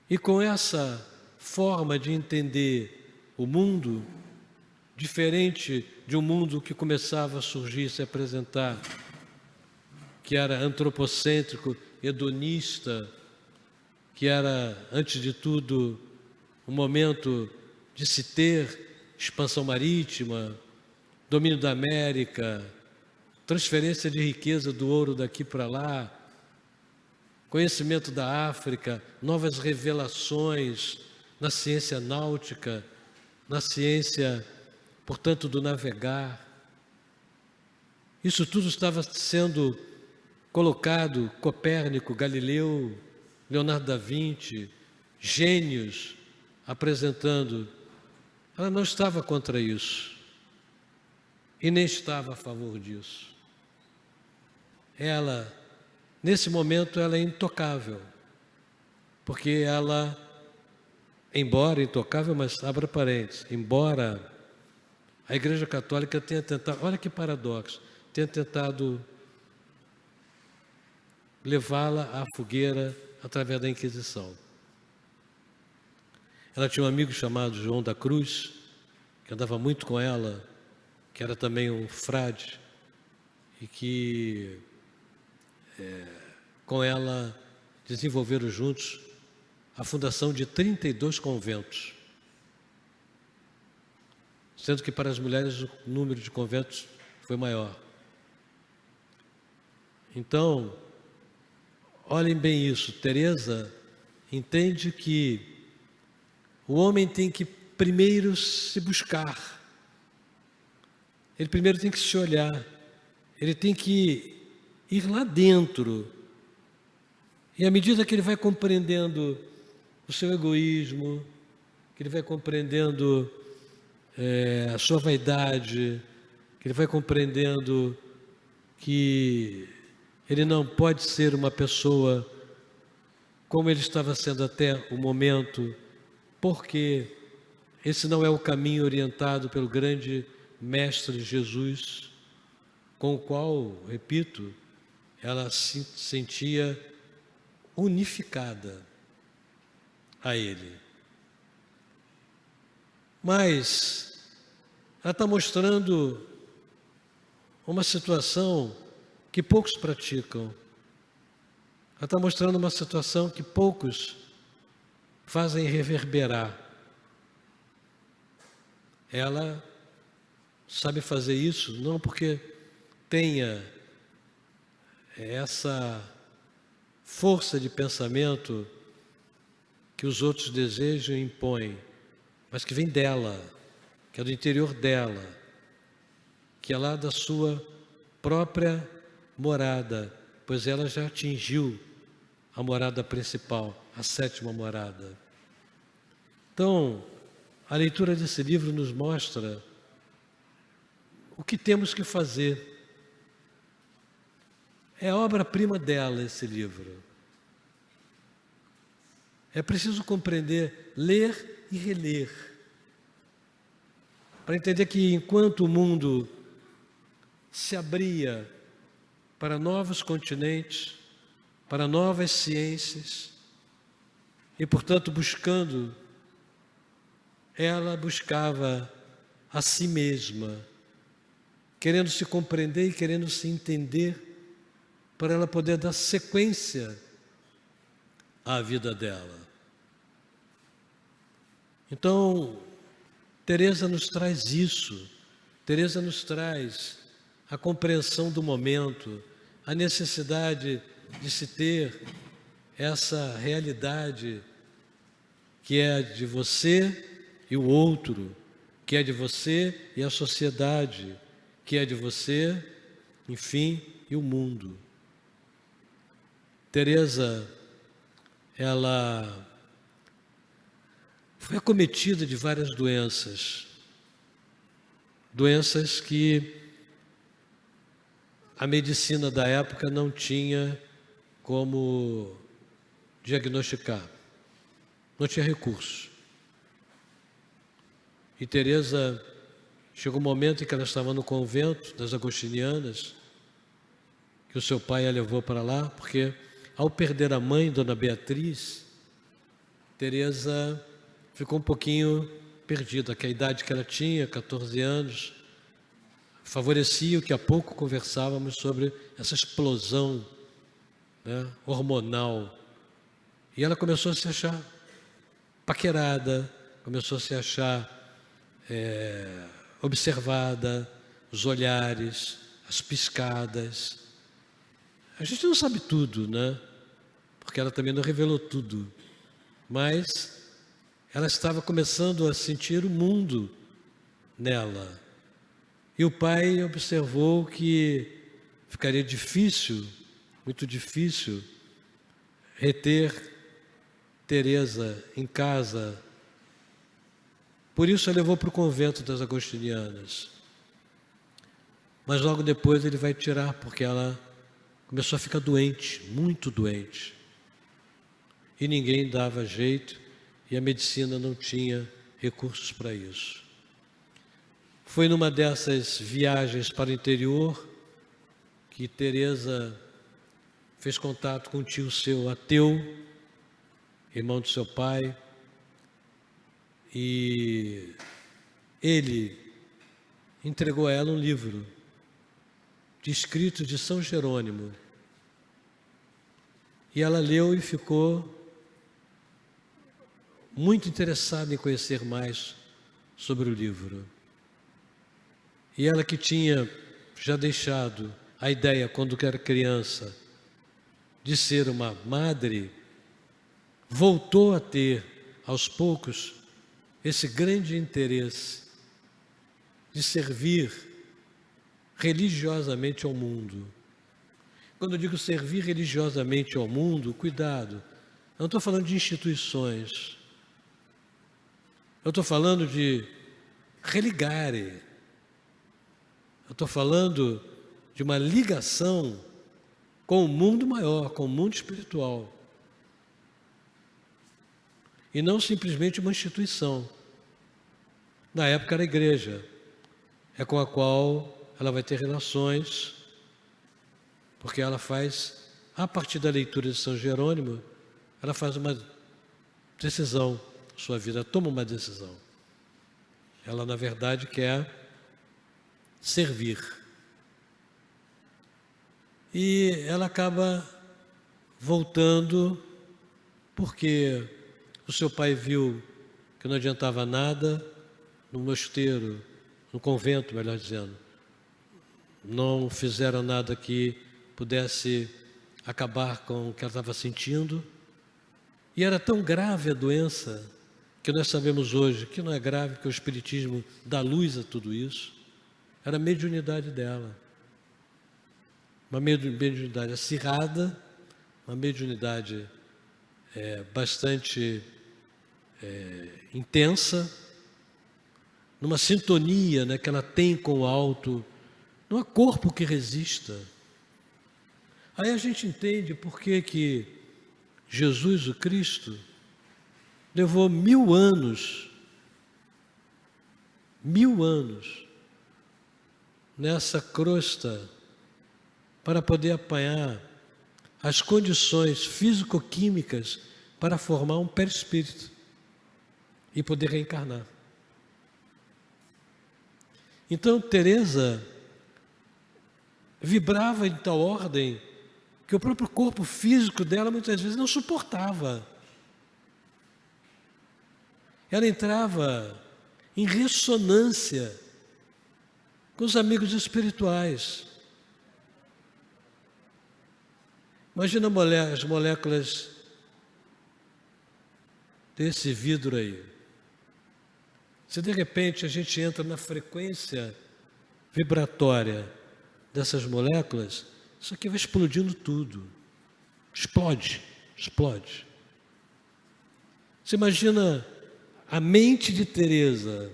E com essa forma de entender o mundo, diferente de um mundo que começava a surgir, se apresentar que era antropocêntrico, hedonista, que era, antes de tudo, um momento de se ter expansão marítima, domínio da América, transferência de riqueza do ouro daqui para lá, conhecimento da África, novas revelações na ciência náutica, na ciência, portanto, do navegar. Isso tudo estava sendo colocado, Copérnico, Galileu, Leonardo da Vinci, gênios apresentando. Ela não estava contra isso e nem estava a favor disso. Ela, nesse momento, ela é intocável, porque ela, embora intocável, mas abra parênteses, embora a Igreja Católica tenha tentado, olha que paradoxo, tenha tentado levá-la à fogueira através da Inquisição. Ela tinha um amigo chamado João da Cruz, que andava muito com ela, que era também um frade, e que com ela desenvolveram juntos a fundação de 32 conventos, sendo que para as mulheres o número de conventos foi maior. Então, olhem bem isso, Teresa entende que o homem tem que primeiro se buscar, ele primeiro tem que se olhar, ele tem que ir lá dentro, e à medida que ele vai compreendendo o seu egoísmo, que ele vai compreendendo a sua vaidade, que ele vai compreendendo que ele não pode ser uma pessoa como ele estava sendo até o momento, porque esse não é o caminho orientado pelo grande Mestre Jesus, com o qual, repito, ela se sentia unificada a ele. Mas ela está mostrando uma situação que poucos praticam. Ela está mostrando uma situação que poucos fazem reverberar. Ela sabe fazer isso não porque tenha essa força de pensamento que os outros desejam e impõem, mas que vem dela, que é do interior dela, que é lá da sua própria morada, pois ela já atingiu a morada principal, a 7ª morada. Então, a leitura desse livro nos mostra o que temos que fazer. É a obra-prima dela esse livro. É preciso compreender, ler e reler, para entender que enquanto o mundo se abria para novos continentes, para novas ciências, e portanto ela buscava a si mesma, querendo se compreender e querendo se entender, para ela poder dar sequência à vida dela. Então, Teresa nos traz isso, Teresa nos traz a compreensão do momento, a necessidade de se ter essa realidade que é de você e o outro, que é de você e a sociedade, que é de você, enfim, e o mundo. Teresa, ela foi acometida de várias doenças que a medicina da época não tinha como diagnosticar, não tinha recurso. E Teresa, chegou um momento em que ela estava no convento das agostinianas, que o seu pai a levou para lá, porque ao perder a mãe, Dona Beatriz, Teresa ficou um pouquinho perdida, que a idade que ela tinha, 14 anos, favorecia o que há pouco conversávamos sobre essa explosão, né, hormonal. E ela começou a se achar paquerada, começou a se achar observada, os olhares, as piscadas. A gente não sabe tudo, né? Porque ela também não revelou tudo. Mas ela estava começando a sentir o mundo nela. E o pai observou que ficaria difícil, muito difícil, reter Teresa em casa. Por isso a levou para o convento das agostinianas. Mas logo depois ele vai tirar, porque ela começou a ficar doente, muito doente. E ninguém dava jeito, e a medicina não tinha recursos para isso. Foi numa dessas viagens para o interior que Teresa fez contato com um tio seu ateu, irmão do seu pai, e ele entregou a ela um livro de escritos de São Jerônimo. E ela leu e ficou muito interessada em conhecer mais sobre o livro. E ela, que tinha já deixado a ideia, quando era criança, de ser uma madre, voltou a ter, aos poucos, esse grande interesse de servir religiosamente ao mundo. Quando eu digo servir religiosamente ao mundo, cuidado, eu não estou falando de instituições, eu estou falando de religare, eu estou falando de uma ligação com o mundo maior, com o mundo espiritual. E não simplesmente uma instituição. Na época era a igreja, é com a qual ela vai ter relações, porque ela faz, a partir da leitura de São Jerônimo, ela faz uma decisão, sua vida toma uma decisão. Ela, na verdade, quer servir. E ela acaba voltando, porque o seu pai viu que não adiantava nada no mosteiro, no convento, melhor dizendo. Não fizeram nada que pudesse acabar com o que ela estava sentindo. E era tão grave a doença, que nós sabemos hoje que não é grave, que o Espiritismo dá luz a tudo isso. Era a mediunidade dela. Uma mediunidade acirrada, uma mediunidade bastante intensa, numa sintonia, né, que ela tem com o alto. Não há corpo que resista. Aí a gente entende por que Jesus, o Cristo, levou 1000 anos nessa crosta para poder apanhar as condições físico-químicas para formar um perispírito e poder reencarnar. Então, Teresa vibrava em tal ordem que o próprio corpo físico dela muitas vezes não suportava. Ela entrava em ressonância com os amigos espirituais. Imagina as moléculas desse vidro aí. Se de repente a gente entra na frequência vibratória dessas moléculas, isso aqui vai explodindo tudo. Explode. Você imagina a mente de Teresa,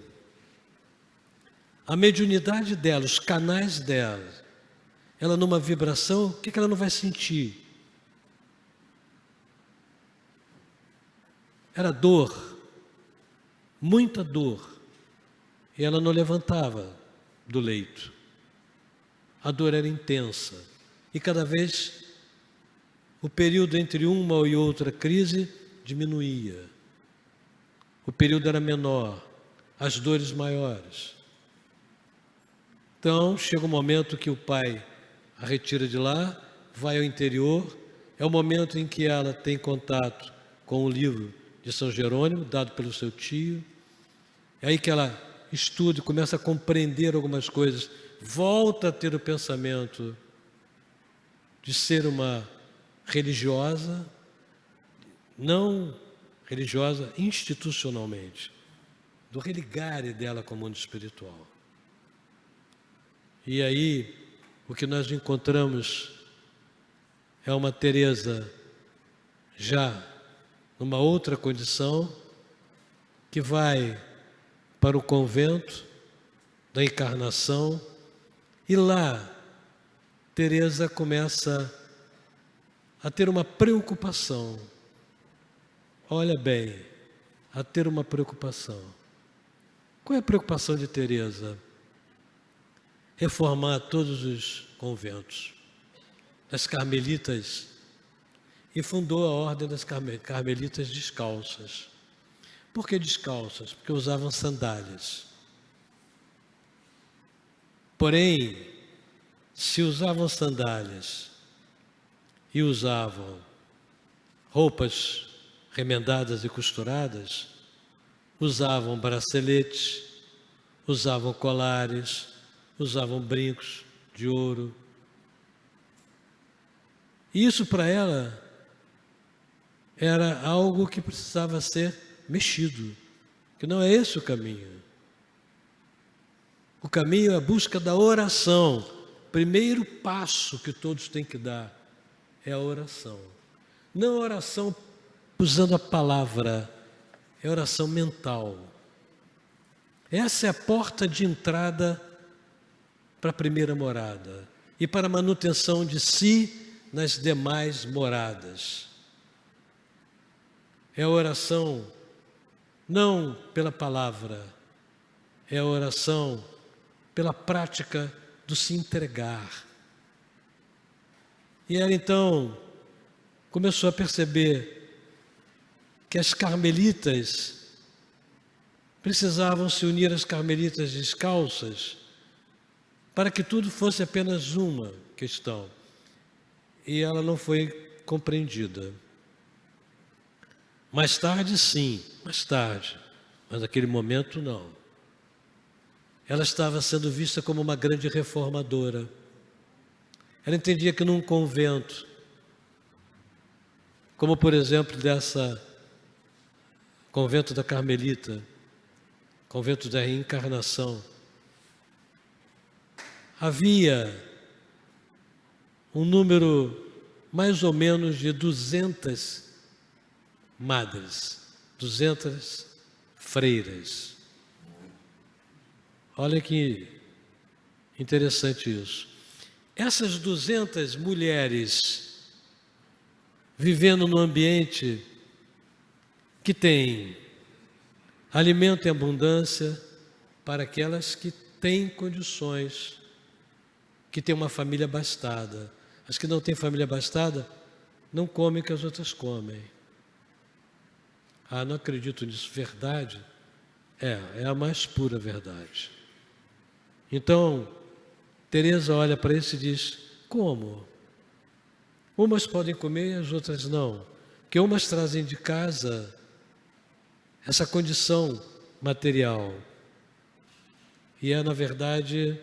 a mediunidade dela, os canais dela, ela numa vibração, o que ela não vai sentir? Era dor, muita dor, e ela não levantava do leito. A dor era intensa, e cada vez o período entre uma e outra crise diminuía. O período era menor, as dores maiores. Então, chega um momento que o pai a retira de lá, vai ao interior, é o momento em que ela tem contato com o livro de São Jerônimo, dado pelo seu tio. É aí que ela estuda e começa a compreender algumas coisas, volta a ter o pensamento de ser uma religiosa, não religiosa institucionalmente, do religare dela com o mundo espiritual. E aí, o que nós encontramos é uma Teresa já numa outra condição, que vai para o convento da Encarnação, e lá Teresa começa a ter uma preocupação. Olha bem, a ter uma preocupação. Qual é a preocupação de Teresa? Reformar todos os conventos das Carmelitas, e fundou a ordem das Carmelitas descalças. Por que descalças? Porque usavam sandálias. Porém, se usavam sandálias e usavam roupas remendadas e costuradas, usavam braceletes, usavam colares, usavam brincos de ouro. E isso para ela era algo que precisava ser mexido, que não é esse o caminho. O caminho é a busca da oração. Primeiro passo que todos têm que dar é a oração. Não a oração usando a palavra, é a oração mental. Essa é a porta de entrada para a primeira morada e para a manutenção de si nas demais moradas. É a oração não pela palavra, é a oração pela prática do se entregar. E ela então começou a perceber que as carmelitas precisavam se unir às carmelitas descalças para que tudo fosse apenas uma questão. E ela não foi compreendida. Mais tarde, sim, mais tarde, mas naquele momento não. Ela estava sendo vista como uma grande reformadora. Ela entendia que num convento, como por exemplo dessa convento da Carmelita, convento da Reencarnação, havia um número mais ou menos de 200 madres, 200 freiras. Olha que interessante isso. Essas 200 mulheres vivendo num ambiente que tem alimento em abundância para aquelas que têm condições, que têm uma família abastada. As que não têm família abastada não comem o que as outras comem. Ah, não acredito nisso. Verdade? É a mais pura verdade. Então, Teresa olha para isso e diz, como? Umas podem comer e as outras não. Porque umas trazem de casa essa condição material. E é, na verdade,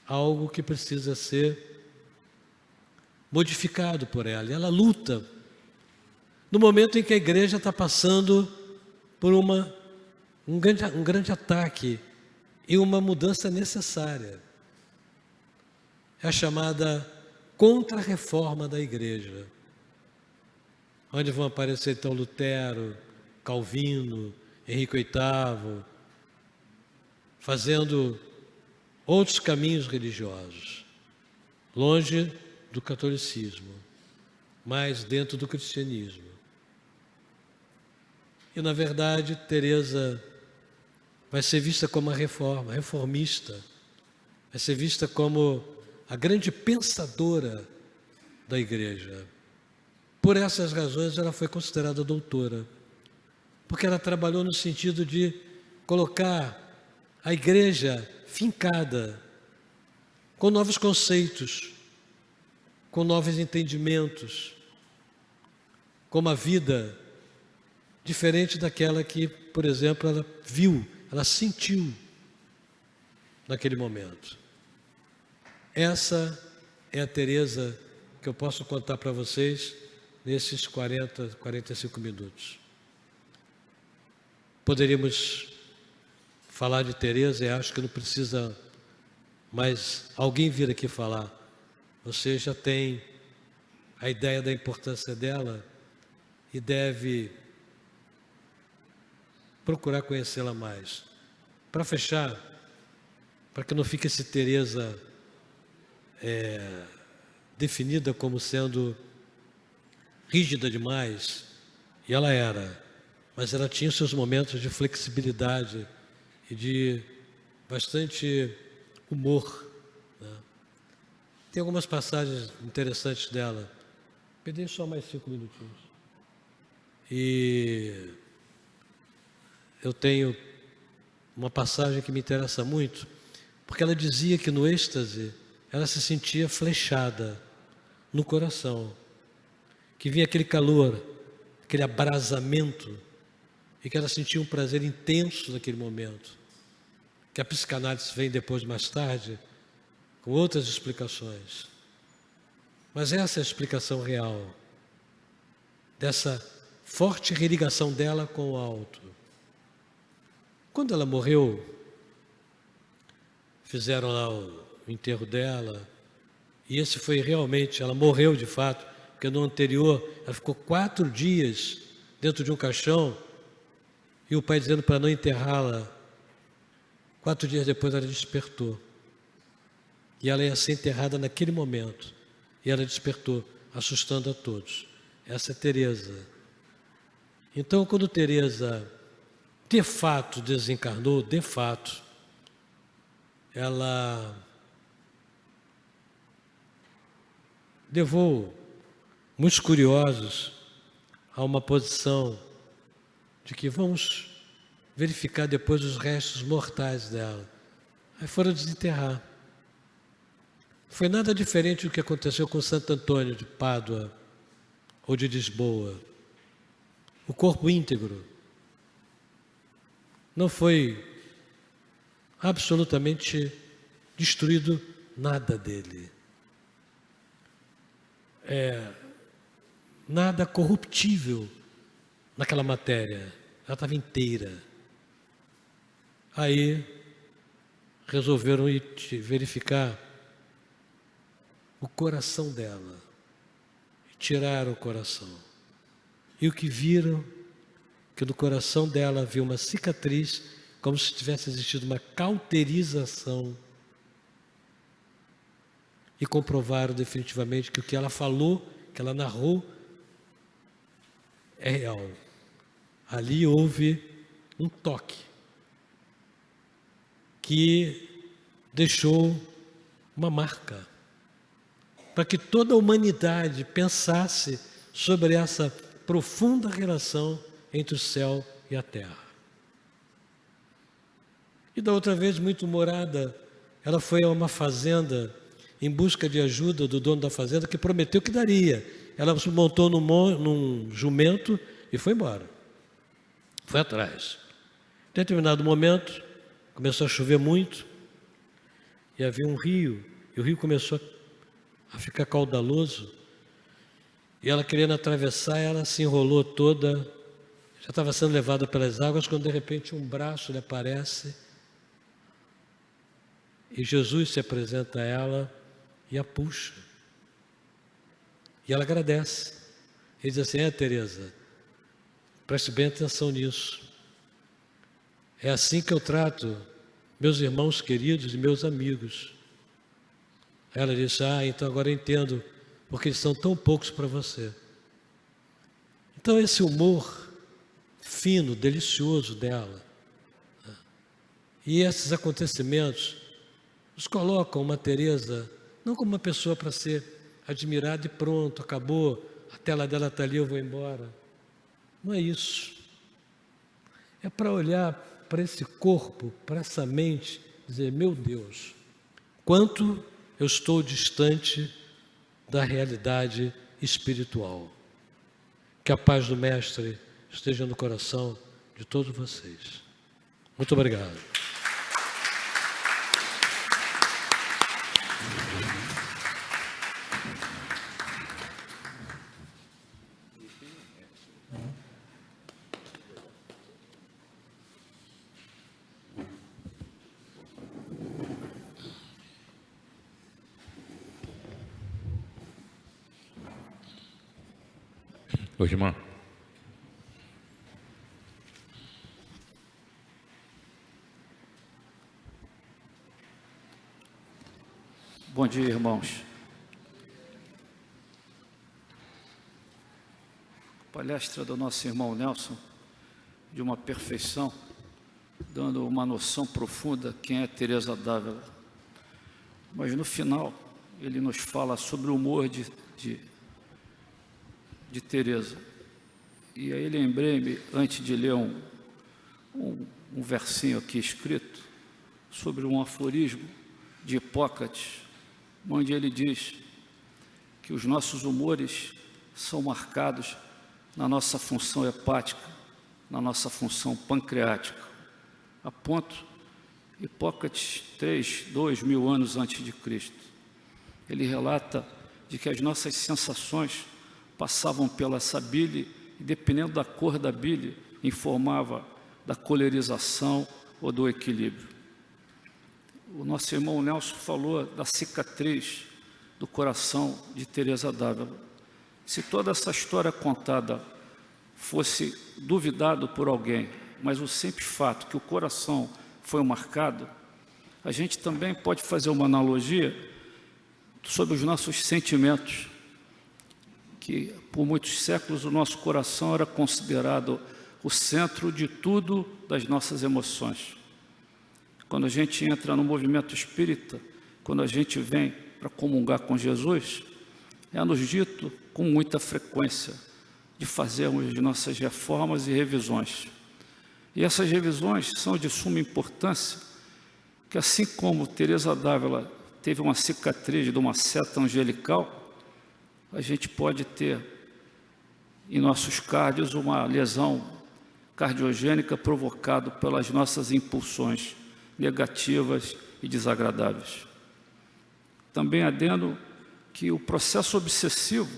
algo que precisa ser modificado por ela. E ela luta. No momento em que a igreja está passando por um grande ataque e uma mudança necessária. É a chamada contra-reforma da igreja, onde vão aparecer então Lutero, Calvino, Henrique VIII, fazendo outros caminhos religiosos, longe do catolicismo, mas dentro do cristianismo. E, na verdade, Teresa vai ser vista como uma reformista, vai ser vista como a grande pensadora da igreja. Por essas razões, ela foi considerada doutora, porque ela trabalhou no sentido de colocar a igreja fincada com novos conceitos, com novos entendimentos, com uma vida diferente daquela que, por exemplo, ela viu, ela sentiu naquele momento. Essa é a Teresa que eu posso contar para vocês nesses 45 minutos. Poderíamos falar de Teresa e acho que não precisa mais alguém vir aqui falar. Você já tem a ideia da importância dela e deve procurar conhecê-la mais. Para fechar, para que não fique esse Teresa definida como sendo rígida demais, e ela era, mas ela tinha seus momentos de flexibilidade e de bastante humor, né? Tem algumas passagens interessantes dela. Pedi só mais 5 minutinhos. E eu tenho uma passagem que me interessa muito, porque ela dizia que no êxtase ela se sentia flechada no coração, que vinha aquele calor, aquele abrasamento, e que ela sentia um prazer intenso naquele momento, que a psicanálise vem depois, mais tarde, com outras explicações. Mas essa é a explicação real dessa forte religação dela com o alto. Quando ela morreu, fizeram lá o enterro dela, e esse foi realmente, ela morreu de fato, porque no anterior ela ficou 4 dias dentro de um caixão, e o pai dizendo para não enterrá-la. 4 dias depois ela despertou, e ela ia ser enterrada naquele momento, e ela despertou, assustando a todos. Essa é Teresa. Então, quando Teresa de fato desencarnou, de fato, ela levou muitos curiosos a uma posição de que vamos verificar depois os restos mortais dela. Aí foram desenterrar. Foi nada diferente do que aconteceu com Santo Antônio de Pádua ou de Lisboa. O corpo íntegro. Não foi absolutamente destruído nada dele. Nada corruptível naquela matéria. Ela estava inteira. Aí resolveram ir verificar o coração dela. Tiraram o coração. E o que viram? Que no coração dela havia uma cicatriz, como se tivesse existido uma cauterização. E comprovaram definitivamente que o que ela falou, que ela narrou, é real. Ali houve um toque que deixou uma marca para que toda a humanidade pensasse sobre essa profunda relação entre o céu e a terra. E da outra vez, muito humorada, ela foi a uma fazenda em busca de ajuda do dono da fazenda, que prometeu que daria. Ela se montou num jumento e foi embora. Foi atrás. Em determinado momento, começou a chover muito, e havia um rio, e o rio começou a ficar caudaloso, e ela querendo atravessar, ela se enrolou toda, já estava sendo levada pelas águas, quando de repente um braço lhe aparece, e Jesus se apresenta a ela e a puxa. E ela agradece. Ele diz assim: Teresa, preste bem atenção nisso. É assim que eu trato meus irmãos queridos e meus amigos. Aí ela disse: então agora eu entendo porque eles são tão poucos para você. Então esse humor fino, delicioso dela, né? E esses acontecimentos nos colocam uma Teresa não como uma pessoa para ser admirada e pronto, acabou, a tela dela está ali, eu vou embora. Não é isso. É para olhar para esse corpo, para essa mente, dizer: meu Deus, quanto eu estou distante da realidade espiritual. Que a paz do Mestre esteja no coração de todos vocês. Muito obrigado. Ô, irmão. Bom dia, irmãos. Palestra do nosso irmão Nelson, de uma perfeição, dando uma noção profunda quem é Teresa d'Ávila. Mas no final, ele nos fala sobre o humor de Teresa. E aí lembrei-me, antes de ler um versinho aqui escrito, sobre um aforismo de Hipócrates, onde ele diz que os nossos humores são marcados na nossa função hepática, na nossa função pancreática. A ponto, Hipócrates 2.000 anos antes de Cristo, ele relata de que as nossas sensações passavam pela essa bile e, dependendo da cor da bile, informava da colerização ou do equilíbrio. O nosso irmão Nelson falou da cicatriz do coração de Teresa d'Ávila. Se toda essa história contada fosse duvidado por alguém, mas o simples fato que o coração foi marcado, a gente também pode fazer uma analogia sobre os nossos sentimentos, que por muitos séculos o nosso coração era considerado o centro de tudo das nossas emoções. Quando a gente entra no movimento espírita, quando a gente vem para comungar com Jesus, é-nos dito com muita frequência de fazermos de nossas reformas e revisões. E essas revisões são de suma importância, que assim como Teresa d'Ávila teve uma cicatriz de uma seta angelical, a gente pode ter em nossos cárdios uma lesão cardiogênica provocada pelas nossas impulsões negativas e desagradáveis. Também adendo que o processo obsessivo,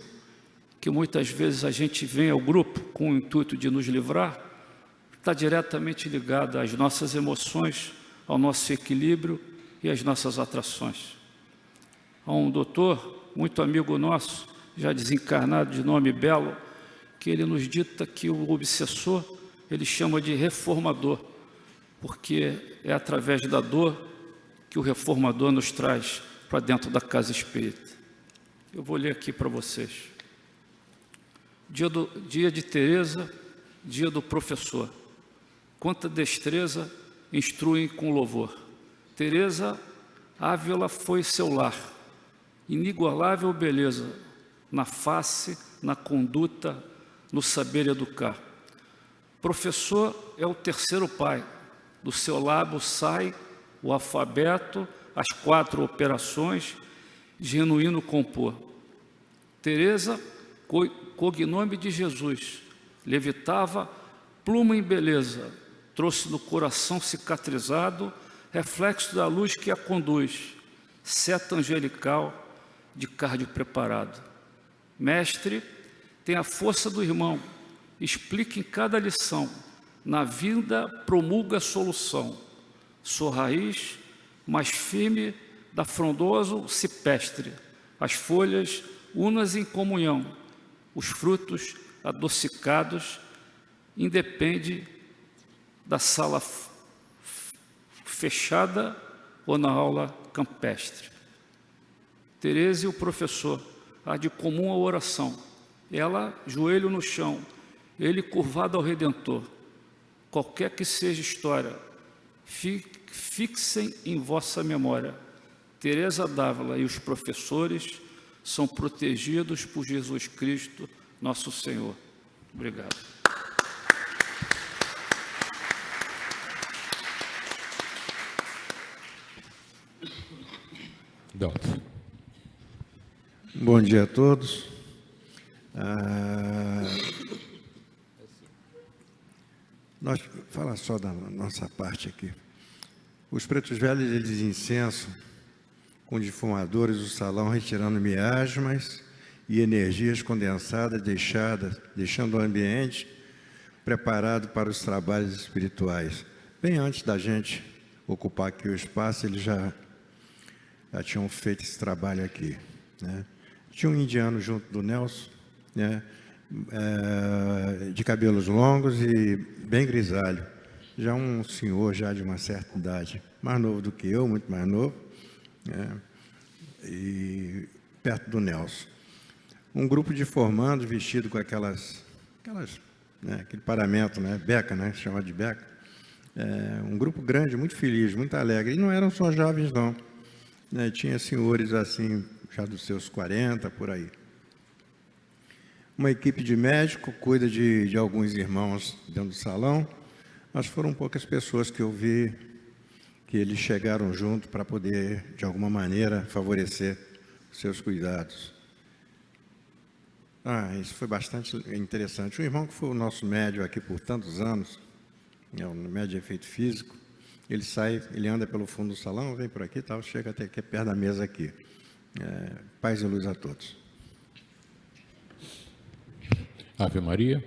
que muitas vezes a gente vem ao grupo com o intuito de nos livrar, está diretamente ligado às nossas emoções, ao nosso equilíbrio e às nossas atrações. Há um doutor, muito amigo nosso, já desencarnado, de nome Belo, que ele nos dita que o obsessor, ele chama de reformador, porque é através da dor que o reformador nos traz para dentro da casa espírita. Eu vou ler aqui para vocês. Dia de Teresa, dia do professor. Quanta destreza instruem com louvor. Teresa Ávila foi seu lar, inigualável beleza, na face, na conduta, no saber educar. Professor é o terceiro pai, do seu lábio sai o alfabeto, as 4 operações, genuíno compor. Teresa, cognome de Jesus, levitava pluma em beleza, trouxe no coração cicatrizado, reflexo da luz que a conduz, seta angelical de cardio preparado. Mestre, tem a força do irmão, explica em cada lição, na vida promulga a solução. Sou raiz, mais firme da frondoso cipestre, as folhas unas em comunhão, os frutos adocicados, independe da sala fechada ou na aula campestre. Teresa e o professor, a de comum a oração, ela joelho no chão, ele curvado ao Redentor. Qualquer que seja história, fixem em vossa memória. Teresa d'Ávila e os professores são protegidos por Jesus Cristo, nosso Senhor. Obrigado. Doutor. Bom dia a todos. Nós falar só da nossa parte aqui. Os pretos velhos, eles incensam com difumadores o salão, retirando miasmas e energias condensadas, deixando o ambiente preparado para os trabalhos espirituais. Bem antes da gente ocupar aqui o espaço, eles já tinham feito esse trabalho aqui, né? Tinha um indiano junto do Nelson, né? De cabelos longos e bem grisalho, já um senhor já de uma certa idade, mais novo do que eu, muito mais novo, né? E perto do Nelson. Um grupo de formandos vestido com aquelas né, aquele paramento, né, beca, né, chamado de beca. Um grupo grande, muito feliz, muito alegre. E não eram só jovens, não, né? Tinha senhores assim, já dos seus 40, por aí. Uma equipe de médico cuida de alguns irmãos dentro do salão, mas foram poucas pessoas que eu vi que eles chegaram junto para poder, de alguma maneira, favorecer os seus cuidados. Isso foi bastante interessante. O irmão que foi o nosso médium aqui por tantos anos, o médium de efeito físico, ele anda pelo fundo do salão, vem por aqui e tal, chega até aqui perto da mesa aqui. Paz e luz a todos. Ave Maria.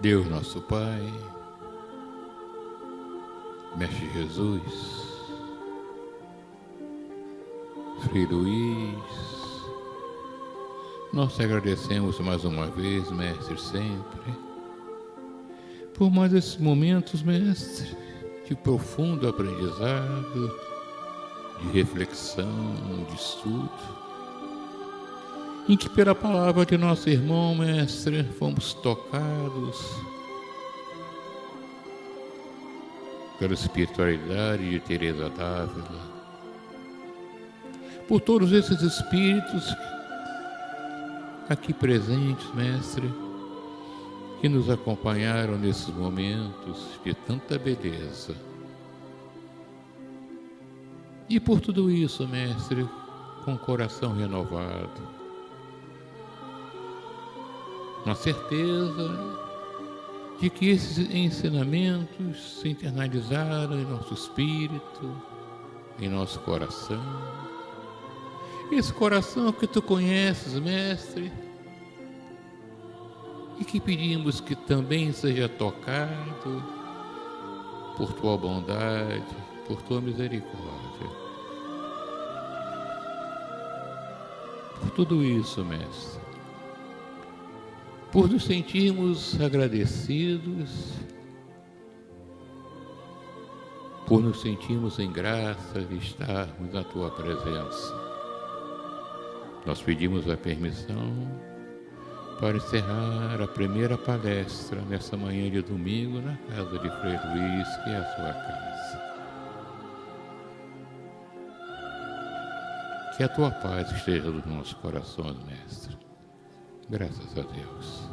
Deus nosso Pai, Mestre Jesus, Frei Luís, nós te agradecemos mais uma vez, Mestre, sempre, por mais esses momentos, Mestre, de profundo aprendizado, de reflexão, de estudo, em que pela palavra de nosso irmão, Mestre, fomos tocados pela espiritualidade de Teresa d'Ávila, por todos esses espíritos aqui presentes, Mestre, que nos acompanharam nesses momentos de tanta beleza. E por tudo isso, Mestre, com o coração renovado, na certeza de que esses ensinamentos se internalizaram em nosso espírito, em nosso coração. Esse coração que tu conheces, Mestre, e que pedimos que também seja tocado por tua bondade, por tua misericórdia. Por tudo isso, Mestre, por nos sentirmos agradecidos, por nos sentirmos em graça de estarmos na tua presença. Nós pedimos a permissão para encerrar a primeira palestra nessa manhã de domingo na casa de Frei Luís, que é a sua casa. Que a tua paz esteja nos nossos corações, Mestre. Graças a Deus.